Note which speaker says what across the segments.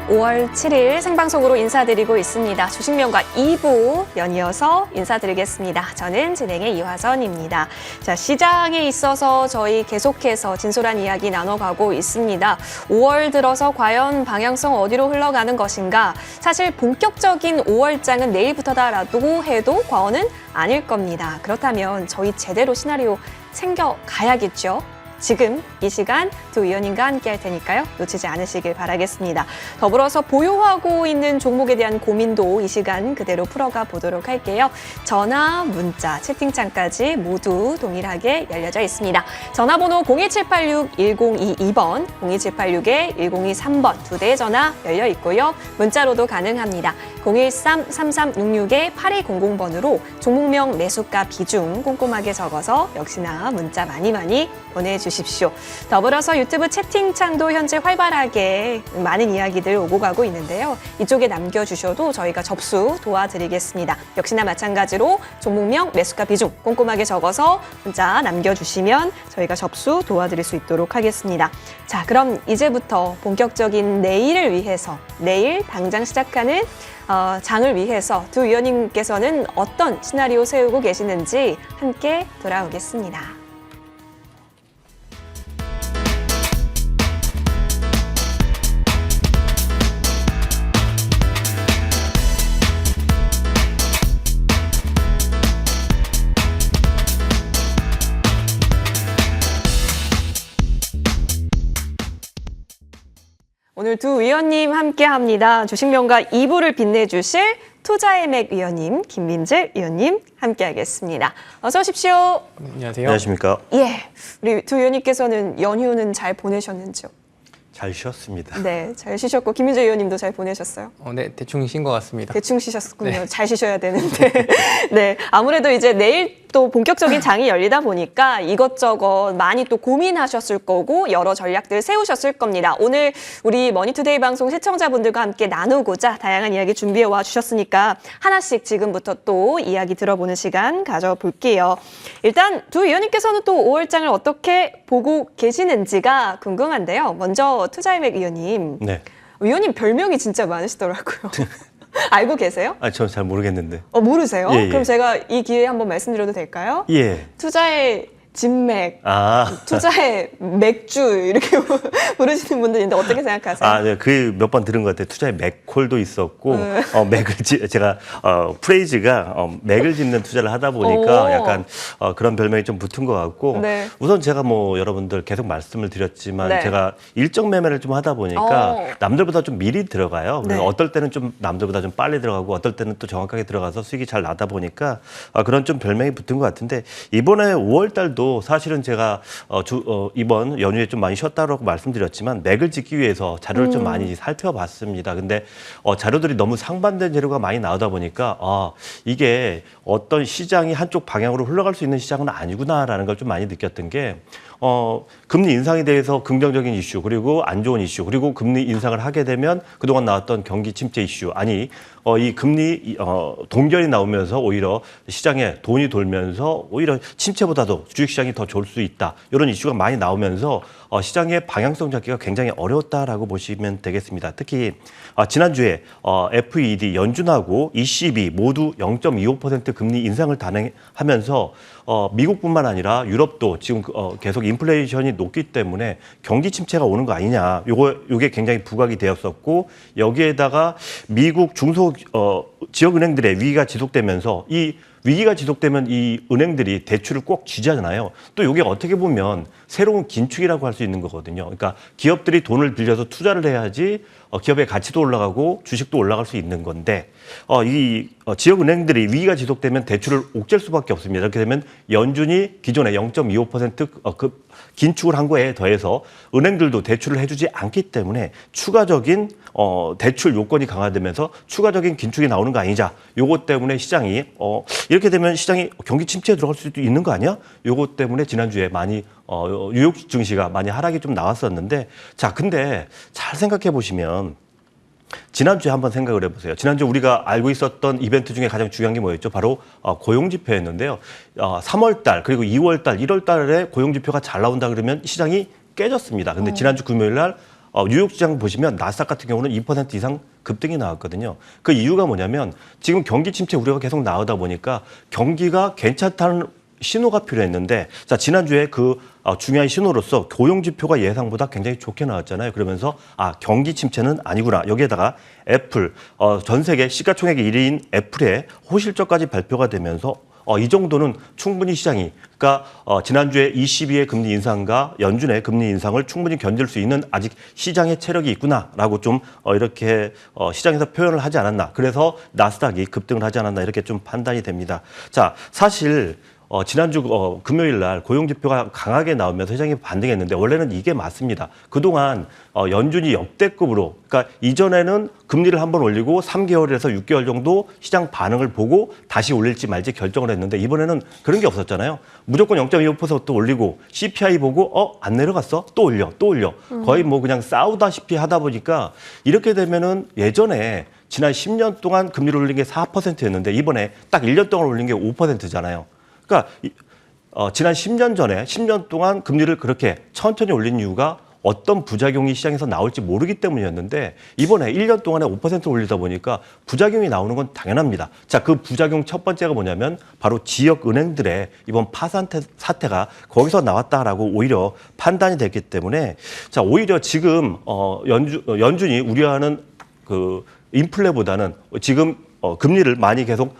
Speaker 1: 5월 7일 생방송으로 인사드리고 있습니다. 주식명가 2부 연이어서 인사드리겠습니다. 저는 진행의 이화선입니다. 자, 시장에 있어서 저희 계속해서 진솔한 이야기 나눠가고 있습니다. 5월 들어서 과연 방향성 어디로 흘러가는 것인가? 사실 본격적인 5월장은 내일부터다라고 해도 과언은 아닐 겁니다. 그렇다면 저희 제대로 시나리오 챙겨가야겠죠? 지금 이 시간 두 위원님과 함께 할 테니까요. 놓치지 않으시길 바라겠습니다. 더불어서 보유하고 있는 종목에 대한 고민도 이 시간 그대로 풀어가 보도록 할게요. 전화, 문자, 채팅창까지 모두 동일하게 열려져 있습니다. 전화번호 02786-1022번, 02786-1023번 두 대의 전화 열려 있고요. 문자로도 가능합니다. 013-3366-8200번으로 종목명, 매수가, 비중 꼼꼼하게 적어서 역시나 문자 많이 보내주십시오. 더불어서 유튜브 채팅창도 현재 활발하게 많은 이야기들 오고 가고 있는데요. 이쪽에 남겨주셔도 저희가 접수 도와드리겠습니다. 역시나 마찬가지로 종목명, 매수가, 비중 꼼꼼하게 적어서 문자 남겨주시면 저희가 접수 도와드릴 수 있도록 하겠습니다. 자, 그럼 이제부터 본격적인 내일을 위해서 내일 당장 시작하는 장을 위해서 두 위원님께서는 어떤 시나리오 세우고 계시는지 함께 돌아오겠습니다. 오늘 두 위원님 함께합니다. 주식명가 2부를 빛내주실 투자의 맥 위원님, 김민재 위원님 함께하겠습니다. 어서 오십시오.
Speaker 2: 안녕하세요.
Speaker 3: 안녕하십니까.
Speaker 1: 예, 우리 두 위원님께서는 연휴는 잘 보내셨는지요?
Speaker 3: 잘 쉬었습니다.
Speaker 1: 네, 잘 쉬셨고 김민재 위원님도 잘 보내셨어요?
Speaker 2: 네, 대충 쉰 것 같습니다.
Speaker 1: 대충 쉬셨군요.
Speaker 2: 네.
Speaker 1: 잘 쉬셔야 되는데. 네, 아무래도 이제 내일 또 본격적인 장이 열리다 보니까 이것저것 많이 또 고민하셨을 거고 여러 전략들 세우셨을 겁니다. 오늘 우리 머니투데이 방송 시청자분들과 함께 나누고자 다양한 이야기 준비해 와 주셨으니까 하나씩 지금부터 또 이야기 들어보는 시간 가져볼게요. 일단 두 위원님께서는 또 5월장을 어떻게 보고 계시는지가 궁금한데요. 먼저 투자의 맥 위원님.
Speaker 3: 네.
Speaker 1: 위원님 별명이 진짜 많으시더라고요. 알고 계세요?
Speaker 3: 저는 잘 모르겠는데.
Speaker 1: 모르세요?
Speaker 3: 예, 예.
Speaker 1: 그럼 제가 이 기회에 한번 말씀드려도 될까요?
Speaker 3: 예.
Speaker 1: 투자의 진맥,
Speaker 3: 아.
Speaker 1: 투자의 맥주 이렇게 부르시는 분들 있는데 어떻게 생각하세요?
Speaker 3: 네. 그 몇 번 들은 것 같아요. 투자에 맥콜도 있었고, 제가, 프레이즈가, 맥을 짚는 투자를 하다 보니까
Speaker 1: 오.
Speaker 3: 약간, 그런 별명이 좀 붙은 것 같고,
Speaker 1: 네.
Speaker 3: 우선 제가 여러분들 계속 말씀을 드렸지만,
Speaker 1: 네.
Speaker 3: 제가 일정 매매를 좀 하다 보니까 남들보다 좀 미리 들어가요. 그래서
Speaker 1: 네.
Speaker 3: 어떨 때는 좀 남들보다 좀 빨리 들어가고, 어떨 때는 또 정확하게 들어가서 수익이 잘 나다 보니까, 그런 좀 별명이 붙은 것 같은데, 이번에 5월 달도 사실은 제가 이번 연휴에 좀 많이 쉬었다고 말씀드렸지만 맥을 짚기 위해서 자료를 좀 많이 살펴봤습니다. 근데 자료들이 너무 상반된 자료가 많이 나오다 보니까 이게 어떤 시장이 한쪽 방향으로 흘러갈 수 있는 시장은 아니구나라는 걸 좀 많이 느꼈던 게 금리 인상에 대해서 긍정적인 이슈, 그리고 안 좋은 이슈, 그리고 금리 인상을 하게 되면 그동안 나왔던 경기 침체 이슈, 이 금리 동결이 나오면서 오히려 시장에 돈이 돌면서 오히려 침체보다도 주식시장이 더 좋을 수 있다. 이런 이슈가 많이 나오면서 시장의 방향성 잡기가 굉장히 어려웠다라고 보시면 되겠습니다. 특히 지난주에 FED 연준하고 ECB 모두 0.25% 금리 인상을 단행하면서 미국뿐만 아니라 유럽도 지금 계속 인플레이션이 높기 때문에 경기 침체가 오는 거 아니냐. 요게 굉장히 부각이 되었었고, 여기에다가 미국 중소 지역은행들의 위기가 지속되면서 이 위기가 지속되면 이 은행들이 대출을 꼭 쥐잖아요. 또 이게 어떻게 보면 새로운 긴축이라고 할 수 있는 거거든요. 그러니까 기업들이 돈을 빌려서 투자를 해야지 기업의 가치도 올라가고 주식도 올라갈 수 있는 건데 지역은행들이 위기가 지속되면 대출을 옥죄할 수밖에 없습니다. 이렇게 되면 연준이 기존에 0.25% 긴축을 한 거에 더해서 은행들도 대출을 해주지 않기 때문에 추가적인 대출 요건이 강화되면서 추가적인 긴축이 나오는 거 아니냐. 요것 때문에 시장이 이렇게 되면 시장이 경기 침체에 들어갈 수도 있는 거 아니야? 요것 때문에 지난주에 많이 뉴욕 증시가 많이 하락이 좀 나왔었는데, 자, 근데 잘 생각해 보시면 지난주에 한번 생각을 해보세요. 지난주 우리가 알고 있었던 이벤트 중에 가장 중요한 게 뭐였죠? 바로 고용지표였는데요. 3월 달 그리고 2월 달, 1월 달에 고용지표가 잘 나온다 그러면 시장이 깨졌습니다. 근데 지난주 금요일 날 뉴욕 시장 보시면 나스닥 같은 경우는 2% 이상 급등이 나왔거든요. 그 이유가 뭐냐면 지금 경기 침체 우려가 계속 나오다 보니까 경기가 괜찮다는 신호가 필요했는데 자 지난주에 그 중요한 신호로서 고용 지표가 예상보다 굉장히 좋게 나왔잖아요. 그러면서 경기 침체는 아니구나. 여기에다가 애플 전 세계 시가총액 1위인 애플의 호실적까지 발표가 되면서 이 정도는 충분히 시장이 그러니까 지난주에 ECB의 금리 인상과 연준의 금리 인상을 충분히 견딜 수 있는 아직 시장의 체력이 있구나라고 좀 이렇게 시장에서 표현을 하지 않았나. 그래서 나스닥이 급등을 하지 않았나 이렇게 좀 판단이 됩니다. 자, 사실 지난주 금요일 날 고용지표가 강하게 나오면서 시장이 반등했는데 원래는 이게 맞습니다. 그동안 연준이 역대급으로 그러니까 이전에는 금리를 한번 올리고 3개월에서 6개월 정도 시장 반응을 보고 다시 올릴지 말지 결정을 했는데 이번에는 그런 게 없었잖아요. 무조건 0.25% 올리고 CPI 보고 안 내려갔어? 또 올려. 거의 뭐 그냥 싸우다시피 하다 보니까 이렇게 되면은 예전에 지난 10년 동안 금리를 올린 게 4%였는데 이번에 딱 1년 동안 올린 게 5%잖아요. 그러니까 지난 10년 전에 10년 동안 금리를 그렇게 천천히 올린 이유가 어떤 부작용이 시장에서 나올지 모르기 때문이었는데 이번에 1년 동안에 5% 올리다 보니까 부작용이 나오는 건 당연합니다. 자, 그 부작용 첫 번째가 뭐냐면 바로 지역 은행들의 이번 파산 사태가 거기서 나왔다라고 오히려 판단이 됐기 때문에 자, 오히려 지금 연준이 우려하는 그 인플레보다는 지금 금리를 많이 계속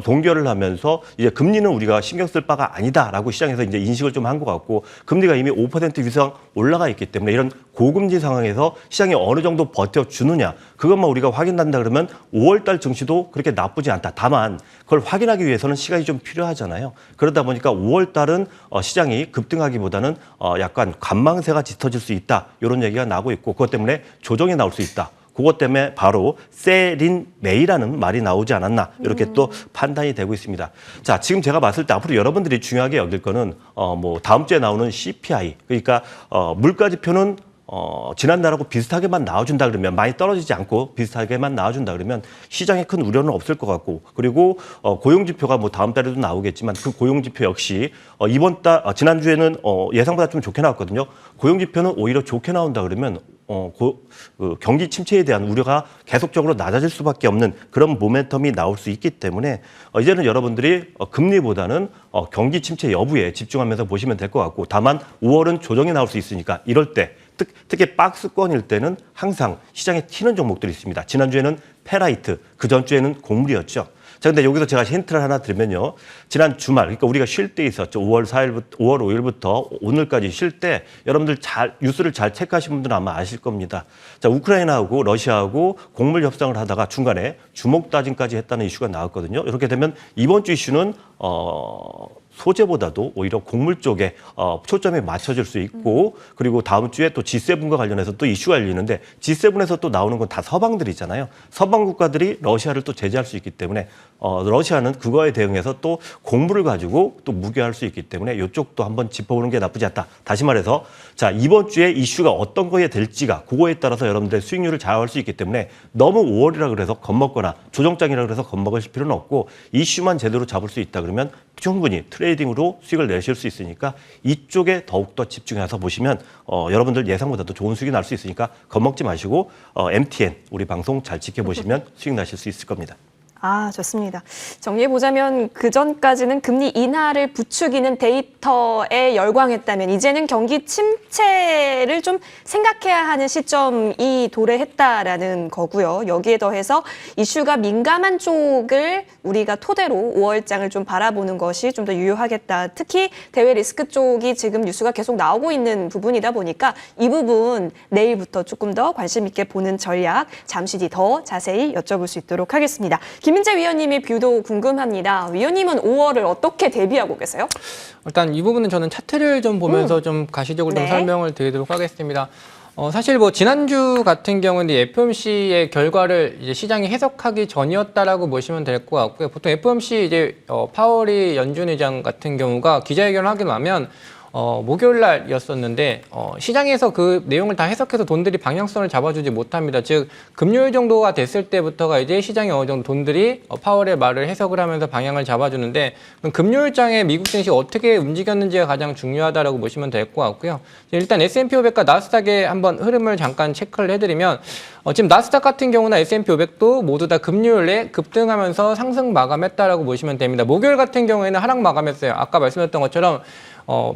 Speaker 3: 동결을 하면서 이제 금리는 우리가 신경 쓸 바가 아니다라고 시장에서 이제 인식을 좀 한 것 같고 금리가 이미 5% 이상 올라가 있기 때문에 이런 고금리 상황에서 시장이 어느 정도 버텨주느냐 그것만 우리가 확인한다 그러면 5월달 증시도 그렇게 나쁘지 않다. 다만 그걸 확인하기 위해서는 시간이 좀 필요하잖아요. 그러다 보니까 5월달은 시장이 급등하기보다는 약간 관망세가 짙어질 수 있다. 이런 얘기가 나오고 있고 그것 때문에 조정이 나올 수 있다. 그것 때문에 바로 셀인 메이라는 말이 나오지 않았나 이렇게 또 판단이 되고 있습니다. 자, 지금 제가 봤을 때 앞으로 여러분들이 중요하게 여길 거는 뭐 다음 주에 나오는 CPI 그러니까 물가 지표는 지난달하고 비슷하게만 나와준다 그러면 많이 떨어지지 않고 비슷하게만 나와준다 그러면 시장에 큰 우려는 없을 것 같고 그리고 고용지표가 뭐 다음 달에도 나오겠지만 그 고용지표 역시 이번 달 지난주에는 예상보다 좀 좋게 나왔거든요. 고용지표는 오히려 좋게 나온다 그러면 경기 침체에 대한 우려가 계속적으로 낮아질 수밖에 없는 그런 모멘텀이 나올 수 있기 때문에 이제는 여러분들이 금리보다는 경기 침체 여부에 집중하면서 보시면 될 것 같고 다만 5월은 조정이 나올 수 있으니까 이럴 때 특히 박스권일 때는 항상 시장에 튀는 종목들이 있습니다. 지난주에는 페라이트, 그 전주에는 곡물이었죠. 자, 근데 여기서 제가 힌트를 하나 드리면요. 지난 주말, 그러니까 우리가 쉴 때 있었죠. 5월 5일부터 오늘까지 쉴 때 여러분들 뉴스를 잘 체크하신 분들은 아마 아실 겁니다. 자, 우크라이나하고 러시아하고 곡물 협상을 하다가 중간에 주먹 다짐까지 했다는 이슈가 나왔거든요. 이렇게 되면 이번 주 이슈는 소재보다도 오히려 곡물 쪽에 초점이 맞춰질 수 있고 그리고 다음 주에 또 G7과 관련해서 또 이슈가 열리는데 G7에서 또 나오는 건 다 서방들이잖아요. 서방 국가들이 러시아를 또 제재할 수 있기 때문에 러시아는 그거에 대응해서 또 곡물을 가지고 또 무기화할 수 있기 때문에 이쪽도 한번 짚어보는 게 나쁘지 않다. 다시 말해서 자 이번 주에 이슈가 어떤 거에 될지가 그거에 따라서 여러분들의 수익률을 좌우할 수 있기 때문에 너무 5월이라 그래서 겁먹거나 조정장이라 그래서 겁먹으실 필요는 없고 이슈만 제대로 잡을 수 있다 그러면 충분히 트레이딩으로 수익을 내실 수 있으니까 이쪽에 더욱더 집중해서 보시면 여러분들 예상보다도 좋은 수익이 날 수 있으니까 겁먹지 마시고 MTN 우리 방송 잘 지켜보시면 수익 나실 수 있을 겁니다.
Speaker 1: 좋습니다. 정리해보자면 그전까지는 금리 인하를 부추기는 데이터에 열광했다면 이제는 경기 침체를 좀 생각해야 하는 시점이 도래했다라는 거고요. 여기에 더해서 이슈가 민감한 쪽을 우리가 토대로 5월장을 좀 바라보는 것이 좀 더 유효하겠다. 특히 대외 리스크 쪽이 지금 뉴스가 계속 나오고 있는 부분이다 보니까 이 부분 내일부터 조금 더 관심 있게 보는 전략 잠시 뒤 더 자세히 여쭤볼 수 있도록 하겠습니다. 김민재 위원님의 뷰도 궁금합니다. 위원님은 5월을 어떻게 대비하고 계세요?
Speaker 2: 일단 이 부분은 저는 차트를 좀 보면서 좀 가시적으로 좀 설명을 드리도록 하겠습니다. 사실 뭐 지난주 같은 경우는 FOMC의 결과를 이제 시장이 해석하기 전이었다라고 보시면 될 것 같고요. 보통 FOMC 이제 파월이 연준 의장 같은 경우가 기자회견을 하게 나면 목요일 날이었었는데 시장에서 그 내용을 다 해석해서 돈들이 방향성을 잡아주지 못합니다. 즉 금요일 정도가 됐을 때부터가 이제 시장에 어느 정도 돈들이 파월의 말을 해석을 하면서 방향을 잡아주는데 그럼 금요일장에 미국 증시 어떻게 움직였는지가 가장 중요하다라고 보시면 될 것 같고요. 일단 S&P 500과 나스닥의 한번 흐름을 잠깐 체크를 해드리면 지금 나스닥 같은 경우나 S&P 500도 모두 다 금요일에 급등하면서 상승 마감했다라고 보시면 됩니다. 목요일 같은 경우에는 하락 마감했어요. 아까 말씀드렸던 것처럼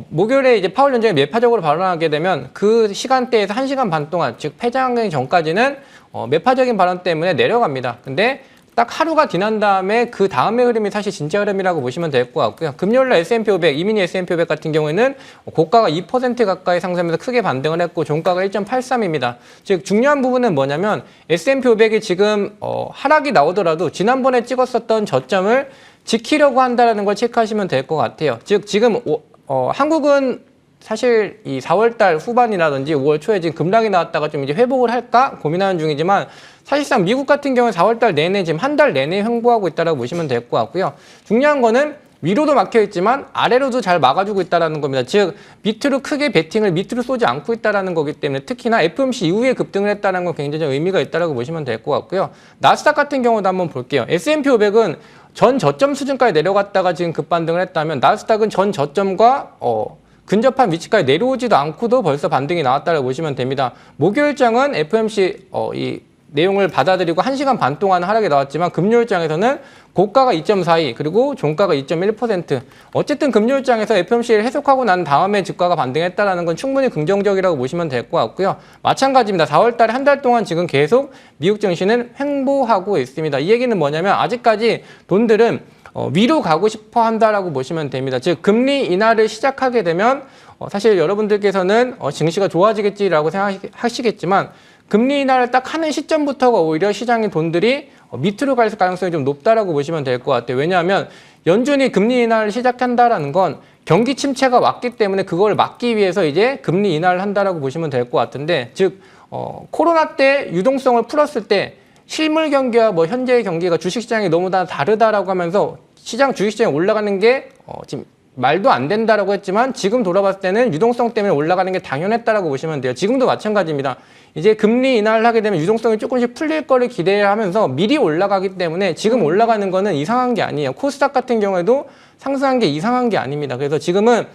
Speaker 2: 목요일에 이제 파월 연준이 매파적으로 발언하게 되면 그 시간대에서 1시간 반 동안, 즉 패장하기 전까지는 매파적인 발언 때문에 내려갑니다. 근데 딱 하루가 지난 다음에 그 다음의 흐름이 사실 진짜 흐름이라고 보시면 될 것 같고요. 금요일날 S&P 500, 이미니 S&P 500 같은 경우에는 고가가 2% 가까이 상승하면서 크게 반등을 했고 종가가 1.83입니다. 즉 중요한 부분은 뭐냐면 S&P 500이 지금 하락이 나오더라도 지난번에 찍었었던 저점을 지키려고 한다는 걸 체크하시면 될 것 같아요. 즉 지금 한국은 사실 이 4월달 후반이라든지 5월 초에 지금 급락이 나왔다가 좀 이제 회복을 할까 고민하는 중이지만 사실상 미국 같은 경우는 4월달 내내 지금 한 달 내내 횡보하고 있다라고 보시면 될 것 같고요. 중요한 거는 위로도 막혀 있지만 아래로도 잘 막아주고 있다라는 겁니다. 즉 밑으로 크게 베팅을 밑으로 쏘지 않고 있다라는 거기 때문에 특히나 FOMC 이후에 급등을 했다는 건 굉장히 의미가 있다라고 보시면 될 것 같고요. 나스닥 같은 경우도 한번 볼게요. S&P 500은 전 저점 수준까지 내려갔다가 지금 급반등을 했다면 나스닥은 전 저점과 근접한 위치까지 내려오지도 않고도 벌써 반등이 나왔다고 보시면 됩니다. 목요일장은 FOMC 이 내용을 받아들이고 1시간 반 동안 하락이 나왔지만 금요일장에서는 고가가 2.42 그리고 종가가 2.1%. 어쨌든 금요일장에서 FOMC를 해석하고 난 다음에 주가가 반등했다는 건 충분히 긍정적이라고 보시면 될 것 같고요. 마찬가지입니다. 4월 달에 한 달 동안 지금 계속 미국 증시는 횡보하고 있습니다. 이 얘기는 뭐냐면 아직까지 돈들은 위로 가고 싶어 한다라고 보시면 됩니다. 즉 금리 인하를 시작하게 되면 사실 여러분들께서는 증시가 좋아지겠지라고 생각하시겠지만 금리 인하를 딱 하는 시점부터가 오히려 시장의 돈들이 밑으로 갈 가능성이 좀 높다라고 보시면 될 것 같아요. 왜냐하면 연준이 금리 인하를 시작한다라는 건 경기 침체가 왔기 때문에 그걸 막기 위해서 이제 금리 인하를 한다라고 보시면 될 것 같은데 즉 코로나 때 유동성을 풀었을 때 실물 경기와 뭐 현재의 경기가 주식시장이 너무 다 다르다라고 하면서 시장 주식시장이 올라가는 게 지금 말도 안 된다라고 했지만 지금 돌아봤을 때는 유동성 때문에 올라가는 게 당연했다라고 보시면 돼요. 지금도 마찬가지입니다. 이제 금리 인하를 하게 되면 유동성이 조금씩 풀릴 거를 기대하면서 미리 올라가기 때문에 지금 올라가는 거는 이상한 게 아니에요. 코스닥 같은 경우에도 상승한 게 이상한 게 아닙니다. 그래서 지금은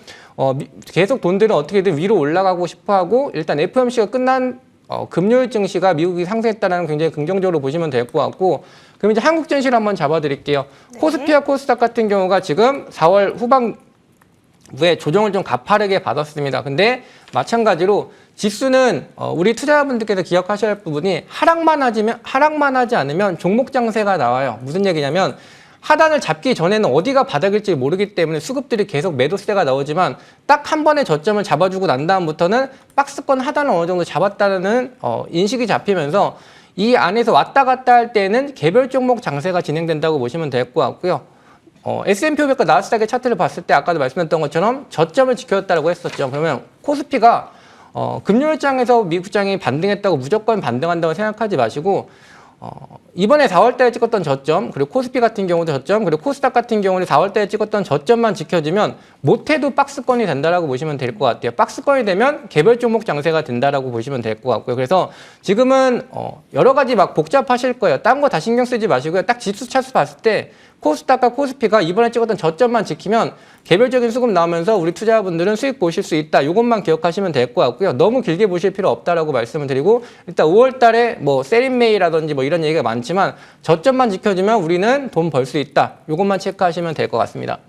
Speaker 2: 계속 돈들은 어떻게든 위로 올라가고 싶어하고 일단 FOMC가 끝난 금요일 증시가 미국이 상승했다는 굉장히 긍정적으로 보시면 될 것 같고 그럼 이제 한국 증시를 한번 잡아드릴게요. 네. 코스피와 코스닥 같은 경우가 지금 4월 후반부에 조정을 좀 가파르게 받았습니다. 근데 마찬가지로 지수는 우리 투자자분들께서 기억하셔야 할 부분이 하락만 하지 않으면 종목 장세가 나와요. 무슨 얘기냐면 하단을 잡기 전에는 어디가 바닥일지 모르기 때문에 수급들이 계속 매도세가 나오지만 딱 한 번의 저점을 잡아주고 난 다음부터는 박스권 하단을 어느 정도 잡았다는 인식이 잡히면서 이 안에서 왔다 갔다 할 때는 개별 종목 장세가 진행된다고 보시면 될 것 같고요. S&P 500과 나스닥의 차트를 봤을 때 아까도 말씀드렸던 것처럼 저점을 지켰다고 했었죠. 그러면 코스피가 금요일장에서 미국장이 반등했다고 무조건 반등한다고 생각하지 마시고 이번에 4월달에 찍었던 저점 그리고 코스피 같은 경우도 저점 그리고 코스닥 같은 경우는 4월달에 찍었던 저점만 지켜지면 못해도 박스권이 된다라고 보시면 될 것 같아요. 박스권이 되면 개별 종목 장세가 된다라고 보시면 될 것 같고요. 그래서 지금은 여러 가지 막 복잡하실 거예요. 딴 거 다 신경 쓰지 마시고요. 딱 지수 차트 봤을 때 코스닥과 코스피가 이번에 찍었던 저점만 지키면 개별적인 수급 나오면서 우리 투자자분들은 수익 보실 수 있다. 이것만 기억하시면 될 것 같고요. 너무 길게 보실 필요 없다라고 말씀을 드리고 일단 5월 달에 뭐 세린메이라든지 뭐 이런 얘기가 많지만 저점만 지켜주면 우리는 돈 벌 수 있다. 이것만 체크하시면 될 것 같습니다.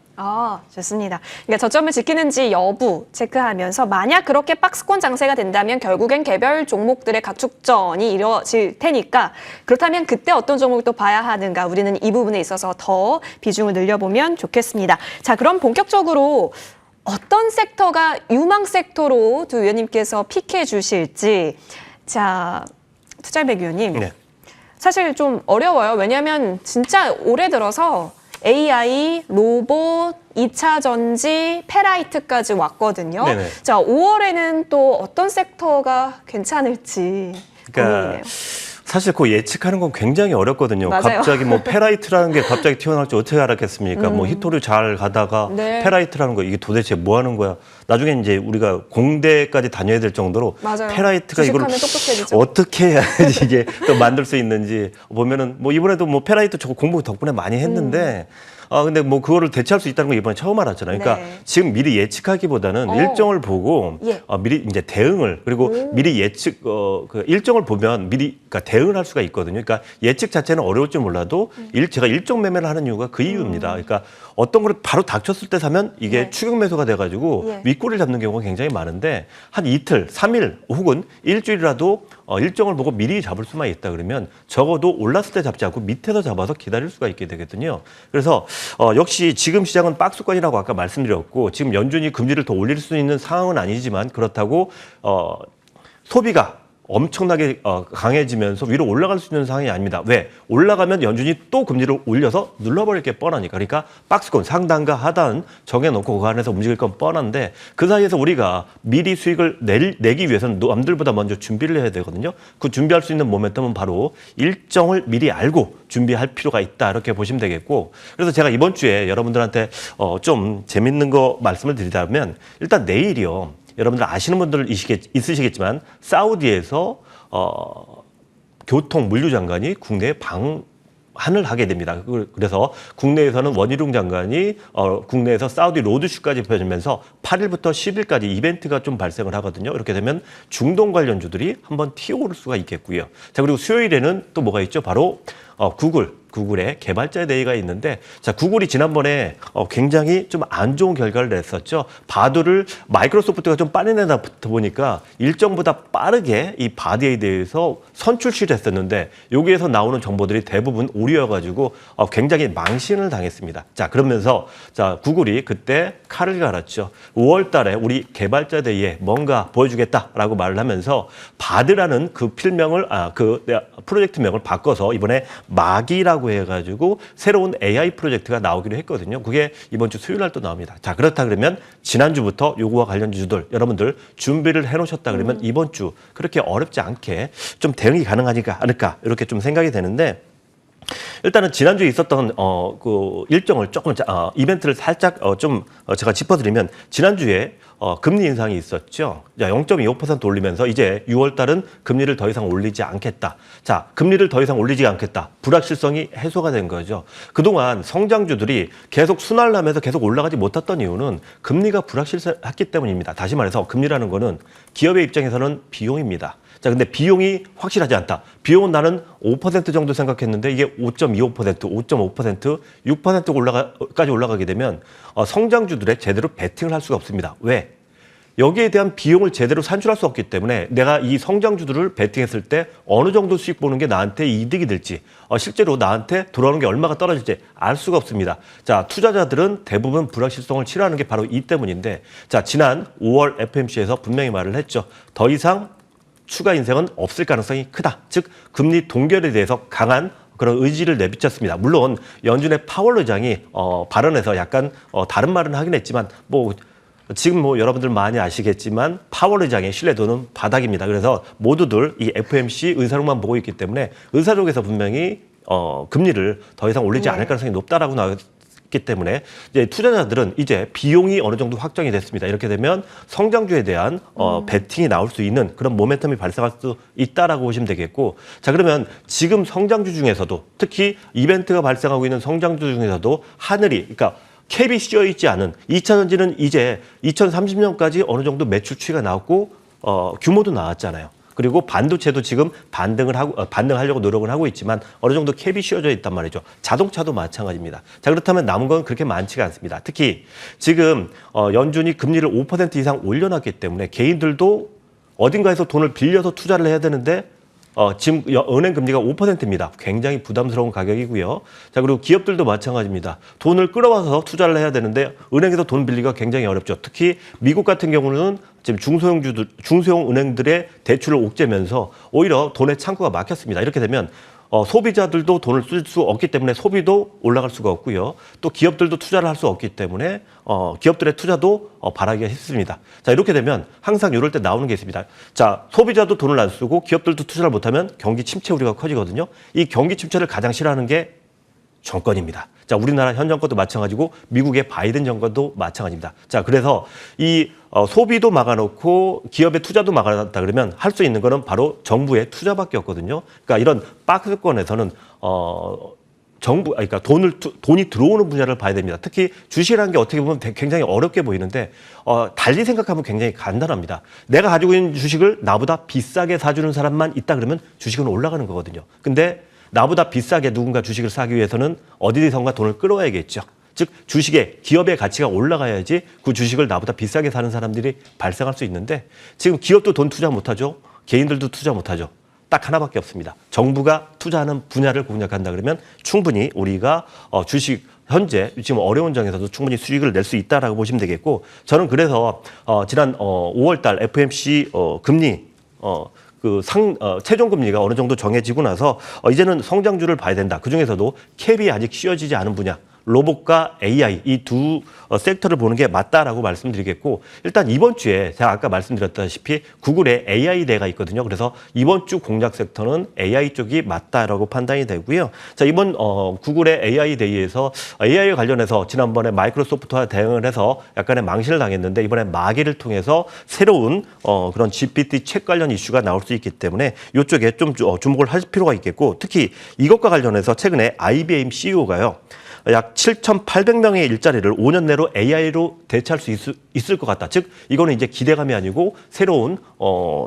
Speaker 1: 좋습니다. 그러니까 저점을 지키는지 여부 체크하면서 만약 그렇게 박스권 장세가 된다면 결국엔 개별 종목들의 각축전이 이루어질 테니까 그렇다면 그때 어떤 종목을 또 봐야 하는가 우리는 이 부분에 있어서 더 비중을 늘려보면 좋겠습니다. 자, 그럼 본격적으로 어떤 섹터가 유망 섹터로 두 위원님께서 픽해 주실지 자, 투자백 위원님
Speaker 3: 네.
Speaker 1: 사실 좀 어려워요. 왜냐하면 진짜 올해 들어서 AI, 로봇, 2차 전지, 페라이트까지 왔거든요.
Speaker 3: 네네.
Speaker 1: 자, 5월에는 또 어떤 섹터가 괜찮을지 고민이네요.
Speaker 3: 사실 그 예측하는 건 굉장히 어렵거든요.
Speaker 1: 맞아요.
Speaker 3: 갑자기 뭐 페라이트라는 게 갑자기 튀어나올지 어떻게 알았겠습니까? 뭐 히토류 잘 가다가
Speaker 1: 네.
Speaker 3: 페라이트라는 거 이게 도대체 뭐 하는 거야? 나중에 이제 우리가 공대까지 다녀야 될 정도로
Speaker 1: 맞아요.
Speaker 3: 페라이트가 이걸
Speaker 1: 주식하면 똑똑해지죠.
Speaker 3: 어떻게 해야지 이게 또 만들 수 있는지 보면은 뭐 이번에도 뭐 페라이트 저거 공부 덕분에 많이 했는데 근데 뭐 그거를 대체할 수 있다는 거 이번에 처음 알았잖아요. 그러니까
Speaker 1: 네.
Speaker 3: 지금 미리 예측하기보다는 일정을 보고
Speaker 1: 예.
Speaker 3: 미리 이제 대응을 그리고 미리 예측 그 일정을 보면 미리 그러니까 대응을 할 수가 있거든요. 그러니까 예측 자체는 어려울지 몰라도 제가 일정 매매를 하는 이유가 그 이유입니다. 그러니까 어떤 걸 바로 닥쳤을 때 사면 이게
Speaker 1: 네.
Speaker 3: 추격 매수가 돼가지고
Speaker 1: 예.
Speaker 3: 윗꼬리를 잡는 경우가 굉장히 많은데 한 이틀, 3일 혹은 일주일이라도 일정을 보고 미리 잡을 수만 있다 그러면 적어도 올랐을 때 잡지 않고 밑에서 잡아서 기다릴 수가 있게 되거든요. 그래서 역시 지금 시장은 박스권이라고 아까 말씀드렸고 지금 연준이 금리를 더 올릴 수 있는 상황은 아니지만 그렇다고 소비가 엄청나게 강해지면서 위로 올라갈 수 있는 상황이 아닙니다. 왜? 올라가면 연준이 또 금리를 올려서 눌러버릴 게 뻔하니까. 그러니까 박스권 상단과 하단 정해놓고 그 안에서 움직일 건 뻔한데 그 사이에서 우리가 미리 수익을 내기 위해서는 남들보다 먼저 준비를 해야 되거든요. 그 준비할 수 있는 모멘텀은 바로 일정을 미리 알고 준비할 필요가 있다. 이렇게 보시면 되겠고. 그래서 제가 이번 주에 여러분들한테 좀 재밌는 거 말씀을 드리자면 일단 내일이요. 여러분들 아시는 분들 있으시겠지만 사우디에서 교통 물류 장관이 국내에 방한을 하게 됩니다. 그래서 국내에서는 원희룡 장관이 국내에서 사우디 로드쇼까지 펴지면서 8일부터 10일까지 이벤트가 좀 발생을 하거든요. 이렇게 되면 중동 관련주들이 한번 튀어오를 수가 있겠고요. 자, 그리고 수요일에는 또 뭐가 있죠? 바로 구글의 개발자 데이가 있는데, 자, 구글이 지난번에 굉장히 좀 안 좋은 결과를 냈었죠. 바드를 마이크로소프트가 좀 빨리 내다 보니까 일정보다 빠르게 이 바드에 대해서 선출시를 했었는데 여기에서 나오는 정보들이 대부분 오류여가지고 굉장히 망신을 당했습니다. 자, 그러면서 자, 구글이 그때 칼을 갈았죠. 5월 달에 우리 개발자 데이에 뭔가 보여주겠다라고 말을 하면서 바드라는 그 필명을 그 프로젝트명을 바꿔서 이번에 마기라고 해가지고 새로운 AI 프로젝트가 나오기로 했거든요. 그게 이번 주 수요일 날 또 나옵니다. 자, 그렇다 그러면 지난주부터 요거와 관련 주들 여러분들 준비를 해놓으셨다 그러면 이번 주 그렇게 어렵지 않게 좀 대응이 가능하니까 않을까 이렇게 좀 생각이 되는데, 일단은 지난주에 있었던 그 일정을 조금 이벤트를 살짝 제가 짚어드리면 지난주에 금리 인상이 있었죠. 자, 0.25% 올리면서 이제 6월 달은 금리를 더 이상 올리지 않겠다. 자, 금리를 더 이상 올리지 않겠다. 불확실성이 해소가 된 거죠. 그동안 성장주들이 계속 순환을 하면서 계속 올라가지 못했던 이유는 금리가 불확실했기 때문입니다. 다시 말해서 금리라는 거는 기업의 입장에서는 비용입니다. 자, 근데 비용이 확실하지 않다. 비용은 나는 5% 정도 생각했는데 이게 5.25%, 5.5%, 6%까지 올라가게 되면 성장주들에 제대로 베팅을 할 수가 없습니다. 왜? 여기에 대한 비용을 제대로 산출할 수 없기 때문에 내가 이 성장주들을 베팅했을 때 어느 정도 수익 보는 게 나한테 이득이 될지 실제로 나한테 돌아오는 게 얼마가 떨어질지 알 수가 없습니다. 자, 투자자들은 대부분 불확실성을 치료하는 게 바로 이 때문인데, 자, 지난 5월 FMC에서 분명히 말을 했죠. 더 이상 추가 인상은 없을 가능성이 크다. 즉 금리 동결에 대해서 강한 그런 의지를 내비쳤습니다. 물론 연준의 파월 의장이 발언에서 약간 다른 말은 하긴 했지만 지금 여러분들 많이 아시겠지만 파월 의장의 신뢰도는 바닥입니다. 그래서 모두들 이 FMC 의사록만 보고 있기 때문에 의사록에서 분명히 금리를 더 이상 올리지 않을 가능성이 높다라고 나왔기 때문에 이제 투자자들은 이제 비용이 어느 정도 확정이 됐습니다. 이렇게 되면 성장주에 대한 베팅이 나올 수 있는 그런 모멘텀이 발생할 수 있다라고 보시면 되겠고, 자, 그러면 지금 성장주 중에서도 특히 이벤트가 발생하고 있는 성장주 중에서도 하늘이 그러니까 캡이 씌어 있지 않은 2차전지는 이제 2030년까지 어느 정도 매출 추이가 나왔고 규모도 나왔잖아요. 그리고 반도체도 지금 반등하려고 노력을 하고 있지만 어느 정도 캡이 씌워져 있단 말이죠. 자동차도 마찬가지입니다. 자, 그렇다면 남은 건 그렇게 많지가 않습니다. 특히 지금 연준이 금리를 5% 이상 올려놨기 때문에 개인들도 어딘가에서 돈을 빌려서 투자를 해야 되는데 지금 은행 금리가 5%입니다. 굉장히 부담스러운 가격이고요. 자, 그리고 기업들도 마찬가지입니다. 돈을 끌어와서 투자를 해야 되는데 은행에서 돈 빌리기가 굉장히 어렵죠. 특히 미국 같은 경우는 지금 중소형 은행들의 대출을 옥죄면서 오히려 돈의 창구가 막혔습니다. 이렇게 되면 소비자들도 돈을 쓸 수 없기 때문에 소비도 올라갈 수가 없고요. 또 기업들도 투자를 할 수 없기 때문에 기업들의 투자도 바라기가 쉽습니다. 자, 이렇게 되면 항상 이럴 때 나오는 게 있습니다. 자, 소비자도 돈을 안 쓰고 기업들도 투자를 못하면 경기 침체 우려가 커지거든요. 이 경기 침체를 가장 싫어하는 게 정권입니다. 자, 우리나라 현 정권도 마찬가지고 미국의 바이든 정권도 마찬가지입니다. 자, 그래서 이 소비도 막아놓고 기업의 투자도 막아놨다 그러면 할 수 있는 거는 바로 정부의 투자밖에 없거든요. 그러니까 이런 박스권에서는 그러니까 돈이 들어오는 분야를 봐야 됩니다. 특히 주식이라는 게 어떻게 보면 굉장히 어렵게 보이는데 달리 생각하면 굉장히 간단합니다. 내가 가지고 있는 주식을 나보다 비싸게 사주는 사람만 있다 그러면 주식은 올라가는 거거든요. 근데 나보다 비싸게 누군가 주식을 사기 위해서는 어디선가 돈을 끌어와야겠죠. 즉 주식의 기업의 가치가 올라가야지 그 주식을 나보다 비싸게 사는 사람들이 발생할 수 있는데 지금 기업도 돈 투자 못하죠. 개인들도 투자 못하죠. 딱 하나밖에 없습니다. 정부가 투자하는 분야를 공략한다 그러면 충분히 우리가 주식 현재 지금 어려운 정에서도 충분히 수익을 낼 수 있다라고 보시면 되겠고 저는 그래서 지난 5월 달 FOMC 금리 최종 금리가 어느 정도 정해지고 나서 이제는 성장주를 봐야 된다. 그중에서도 캡이 아직 씌워지지 않은 분야. 로봇과 AI 이 두 섹터를 보는 게 맞다라고 말씀드리겠고 일단 이번 주에 제가 아까 말씀드렸다시피 구글의 AI 대회가 있거든요. 그래서 이번 주 공략 섹터는 AI 쪽이 맞다라고 판단이 되고요. 자, 이번 구글의 AI 대회에서 AI 관련해서 지난번에 마이크로소프트와 대응을 해서 약간의 망신을 당했는데 이번에 마개를 통해서 새로운 그런 GPT 책 관련 이슈가 나올 수 있기 때문에 이쪽에 좀 주목을 할 필요가 있겠고 특히 이것과 관련해서 최근에 IBM CEO가요. 약 7,800명의 일자리를 5년 내로 AI로 대체할 수 있을 것 같다. 즉 이거는 이제 기대감이 아니고 새로운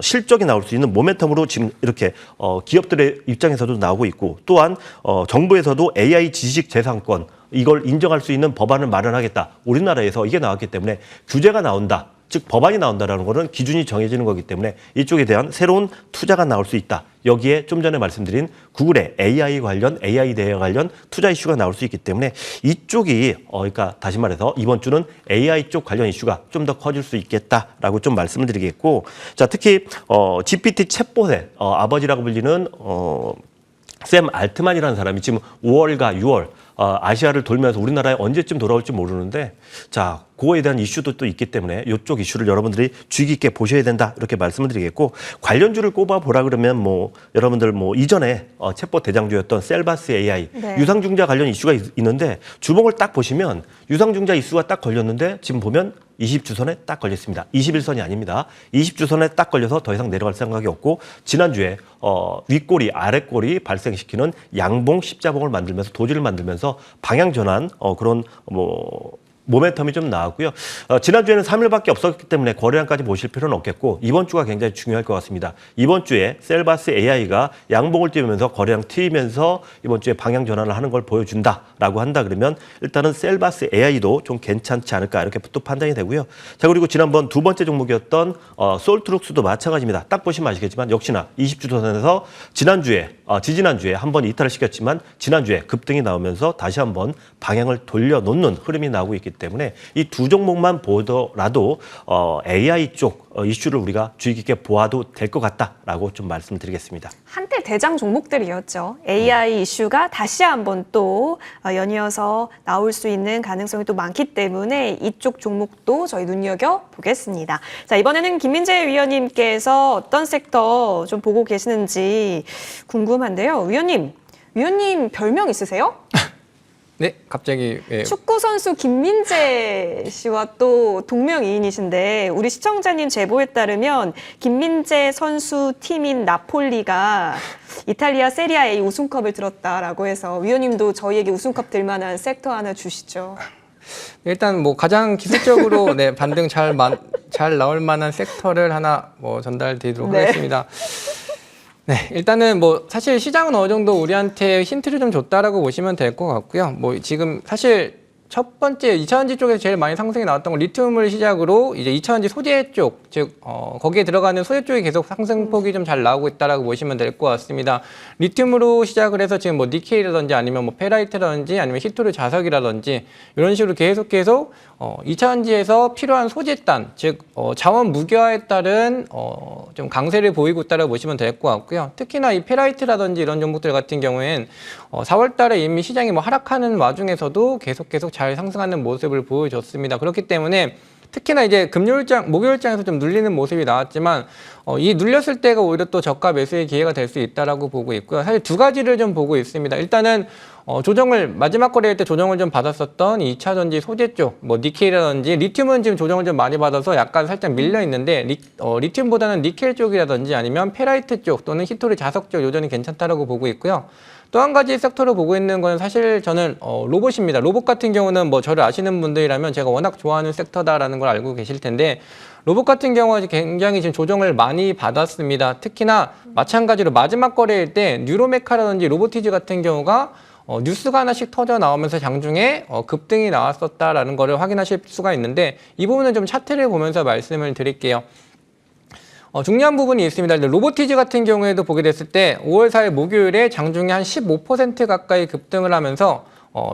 Speaker 3: 실적이 나올 수 있는 모멘텀으로 지금 이렇게 기업들의 입장에서도 나오고 있고 또한 정부에서도 AI 지식재산권 이걸 인정할 수 있는 법안을 마련하겠다. 우리나라에서 이게 나왔기 때문에 규제가 나온다. 즉 법안이 나온다라는 것은 기준이 정해지는 거기 때문에 이쪽에 대한 새로운 투자가 나올 수 있다. 여기에 좀 전에 말씀드린 구글의 AI 대회 관련 투자 이슈가 나올 수 있기 때문에 이쪽이 그러니까 다시 말해서 이번 주는 AI 쪽 관련 이슈가 좀 더 커질 수 있겠다라고 좀 말씀을 드리겠고 자 특히 GPT 챗봇의 아버지라고 불리는 샘 알트만이라는 사람이 지금 5월과 6월 아시아를 돌면서 우리나라에 언제쯤 돌아올지 모르는데 자 그거에 대한 이슈도 또 있기 때문에 이쪽 이슈를 여러분들이 주의 깊게 보셔야 된다 이렇게 말씀을 드리겠고 관련주를 꼽아보라 그러면 뭐 여러분들 뭐 이전에 챗봇 대장주였던 셀바스 AI
Speaker 1: 네.
Speaker 3: 유상증자 관련 이슈가 있는데 주목을 딱 보시면 유상증자 이슈가 딱 걸렸는데 지금 보면 20주선에 딱 걸렸습니다. 21선이 아닙니다. 20주선에 딱 걸려서 더 이상 내려갈 생각이 없고 지난주에 윗꼬리 아랫꼬리 발생시키는 양봉 십자봉을 만들면서 도지를 만들면서 방향 전환 그런 모멘텀이 좀 나왔고요. 지난주에는 3일밖에 없었기 때문에 거래량까지 보실 필요는 없겠고 이번 주가 굉장히 중요할 것 같습니다. 이번 주에 셀바스 AI가 양봉을 띄우면서 거래량 튀면서 이번 주에 방향 전환을 하는 걸 보여준다라고 한다 그러면 일단은 셀바스 AI도 좀 괜찮지 않을까 이렇게 또 판단이 되고요. 자 그리고 지난번 두 번째 종목이었던 솔트룩스도 마찬가지입니다. 딱 보시면 아시겠지만 역시나 20주선에서 지지난주에 한번 이탈을 시켰지만 지난주에 급등이 나오면서 다시 한번 방향을 돌려놓는 흐름이 나오고 있기 때문에 이 두 종목만 보더라도 AI 쪽 이슈를 우리가 주의 깊게 보아도 될 것 같다라고 좀 말씀드리겠습니다.
Speaker 1: 한때 대장 종목들이었죠. AI 이슈가 다시 한번 또 연이어서 나올 수 있는 가능성이 또 많기 때문에 이쪽 종목도 저희 눈여겨보겠습니다. 자, 이번에는 김민재 위원님께서 어떤 섹터 좀 보고 계시는지 궁금한데요. 위원님 별명 있으세요?
Speaker 2: 네, 갑자기
Speaker 1: 축구 선수 김민재 씨와 또 동명이인이신데 우리 시청자님 제보에 따르면 김민재 선수 팀인 나폴리가 이탈리아 세리아 A 우승컵을 들었다라고 해서 위원님도 저희에게 우승컵 들 만한 섹터 하나 주시죠.
Speaker 2: 일단 뭐 가장 기술적으로 반등 잘 나올 만한 섹터를 하나 전달드리도록 하겠습니다. 네, 일단은 사실 시장은 어느 정도 우리한테 힌트를 좀 줬다라고 보시면 될 것 같고요. 지금 사실 첫 번째 2차전지 쪽에서 제일 많이 상승이 나왔던 건 리튬을 시작으로 이제 2차전지 소재 쪽, 즉 거기에 들어가는 소재 쪽이 계속 상승폭이 좀 잘 나오고 있다라고 보시면 될 것 같습니다. 리튬으로 시작을 해서 지금 뭐 니켈이라든지 아니면 뭐 페라이트라든지 아니면 히토류 자석이라든지 이런 식으로 계속 2차전지에서 필요한 소재단, 즉 자원 무기화에 따른 좀 강세를 보이고 있다라고 보시면 될 것 같고요. 특히나 이 페라이트라든지 이런 종목들 같은 경우엔 4월달에 이미 시장이 뭐 하락하는 와중에서도 계속 잘 상승하는 모습을 보여줬습니다. 그렇기 때문에 특히나 이제 목요일장에서 좀 눌리는 모습이 나왔지만 이 눌렸을 때가 오히려 또 저가 매수의 기회가 될 수 있다라고 보고 있고요. 사실 두 가지를 좀 보고 있습니다. 일단은 조정을 마지막 거래일 때 조정을 좀 받았었던 2차 전지 소재 쪽, 뭐 니켈이라든지 리튬은 지금 조정을 좀 많이 받아서 약간 살짝 밀려 있는데 리튬보다는 니켈 쪽이라든지 아니면 페라이트 쪽 또는 히토리 자석 쪽 여전히 괜찮다라고 보고 있고요. 또 한 가지 섹터로 보고 있는 거는 사실 저는 로봇입니다. 로봇 같은 경우는 뭐 저를 아시는 분들이라면 제가 워낙 좋아하는 섹터다라는 걸 알고 계실 텐데 로봇 같은 경우는 굉장히 지금 조정을 많이 받았습니다. 특히나 마찬가지로 마지막 거래일 때 뉴로메카라든지 로보티즈 같은 경우가 뉴스가 하나씩 터져 나오면서 장중에 급등이 나왔었다라는 거를 확인하실 수가 있는데 이 부분은 좀 차트를 보면서 말씀을 드릴게요. 중요한 부분이 있습니다. 로보티즈 같은 경우에도 보게 됐을 때 5월 4일 목요일에 장중에 한 15% 가까이 급등을 하면서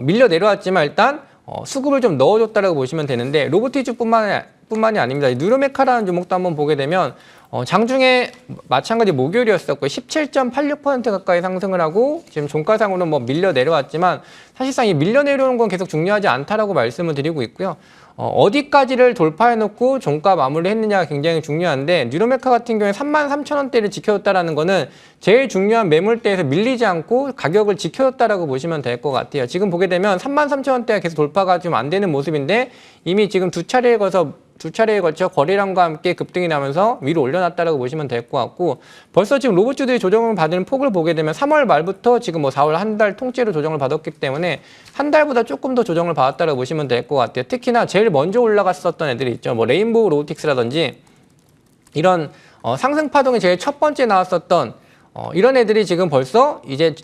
Speaker 2: 밀려 내려왔지만 일단 수급을 좀 넣어줬다라고 보시면 되는데 로보티즈뿐만이 아닙니다. 뉴로메카라는 종목도 한번 보게 되면 장중에 마찬가지 목요일이었었고 17.86% 가까이 상승을 하고 지금 종가상으로는 뭐 밀려 내려왔지만 사실상 이 밀려 내려오는 건 계속 중요하지 않다라고 말씀을 드리고 있고요. 어디까지를 돌파해놓고 종가 마무리를 했느냐가 굉장히 중요한데 뉴로메카 같은 경우에 33,000원대를 지켜줬다라는 거는 제일 중요한 매물대에서 밀리지 않고 가격을 지켜줬다라고 보시면 될 것 같아요. 지금 보게 되면 33,000원대가 계속 돌파가 좀 안 되는 모습인데 이미 지금 두 차례에 걸쳐 거래량과 함께 급등이 나면서 위로 올려놨다라고 보시면 될 것 같고 벌써 지금 로봇주들이 조정을 받는 폭을 보게 되면 3월 말부터 지금 뭐 4월 한 달 통째로 조정을 받았기 때문에 한 달보다 조금 더 조정을 받았다라고 보시면 될 것 같아요. 특히나 제일 먼저 올라갔었던 애들이 있죠. 뭐 레인보우 로보틱스라든지 이런 상승 파동이 제일 첫 번째 나왔었던 이런 애들이 지금 벌써 이제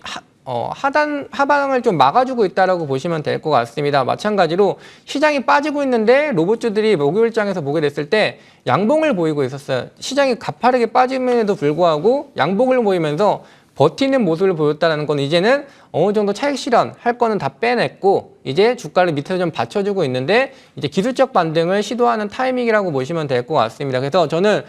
Speaker 2: 하방을 좀 막아주고 있다라고 보시면 될 것 같습니다. 마찬가지로 시장이 빠지고 있는데 로봇주들이 목요일장에서 보게 됐을 때 양봉을 보이고 있었어요. 시장이 가파르게 빠짐에도 불구하고 양봉을 보이면서 버티는 모습을 보였다는 건 이제는 어느 정도 차익 실현할 거는 다 빼냈고 이제 주가를 밑에서 좀 받쳐주고 있는데 이제 기술적 반등을 시도하는 타이밍이라고 보시면 될 것 같습니다. 그래서 저는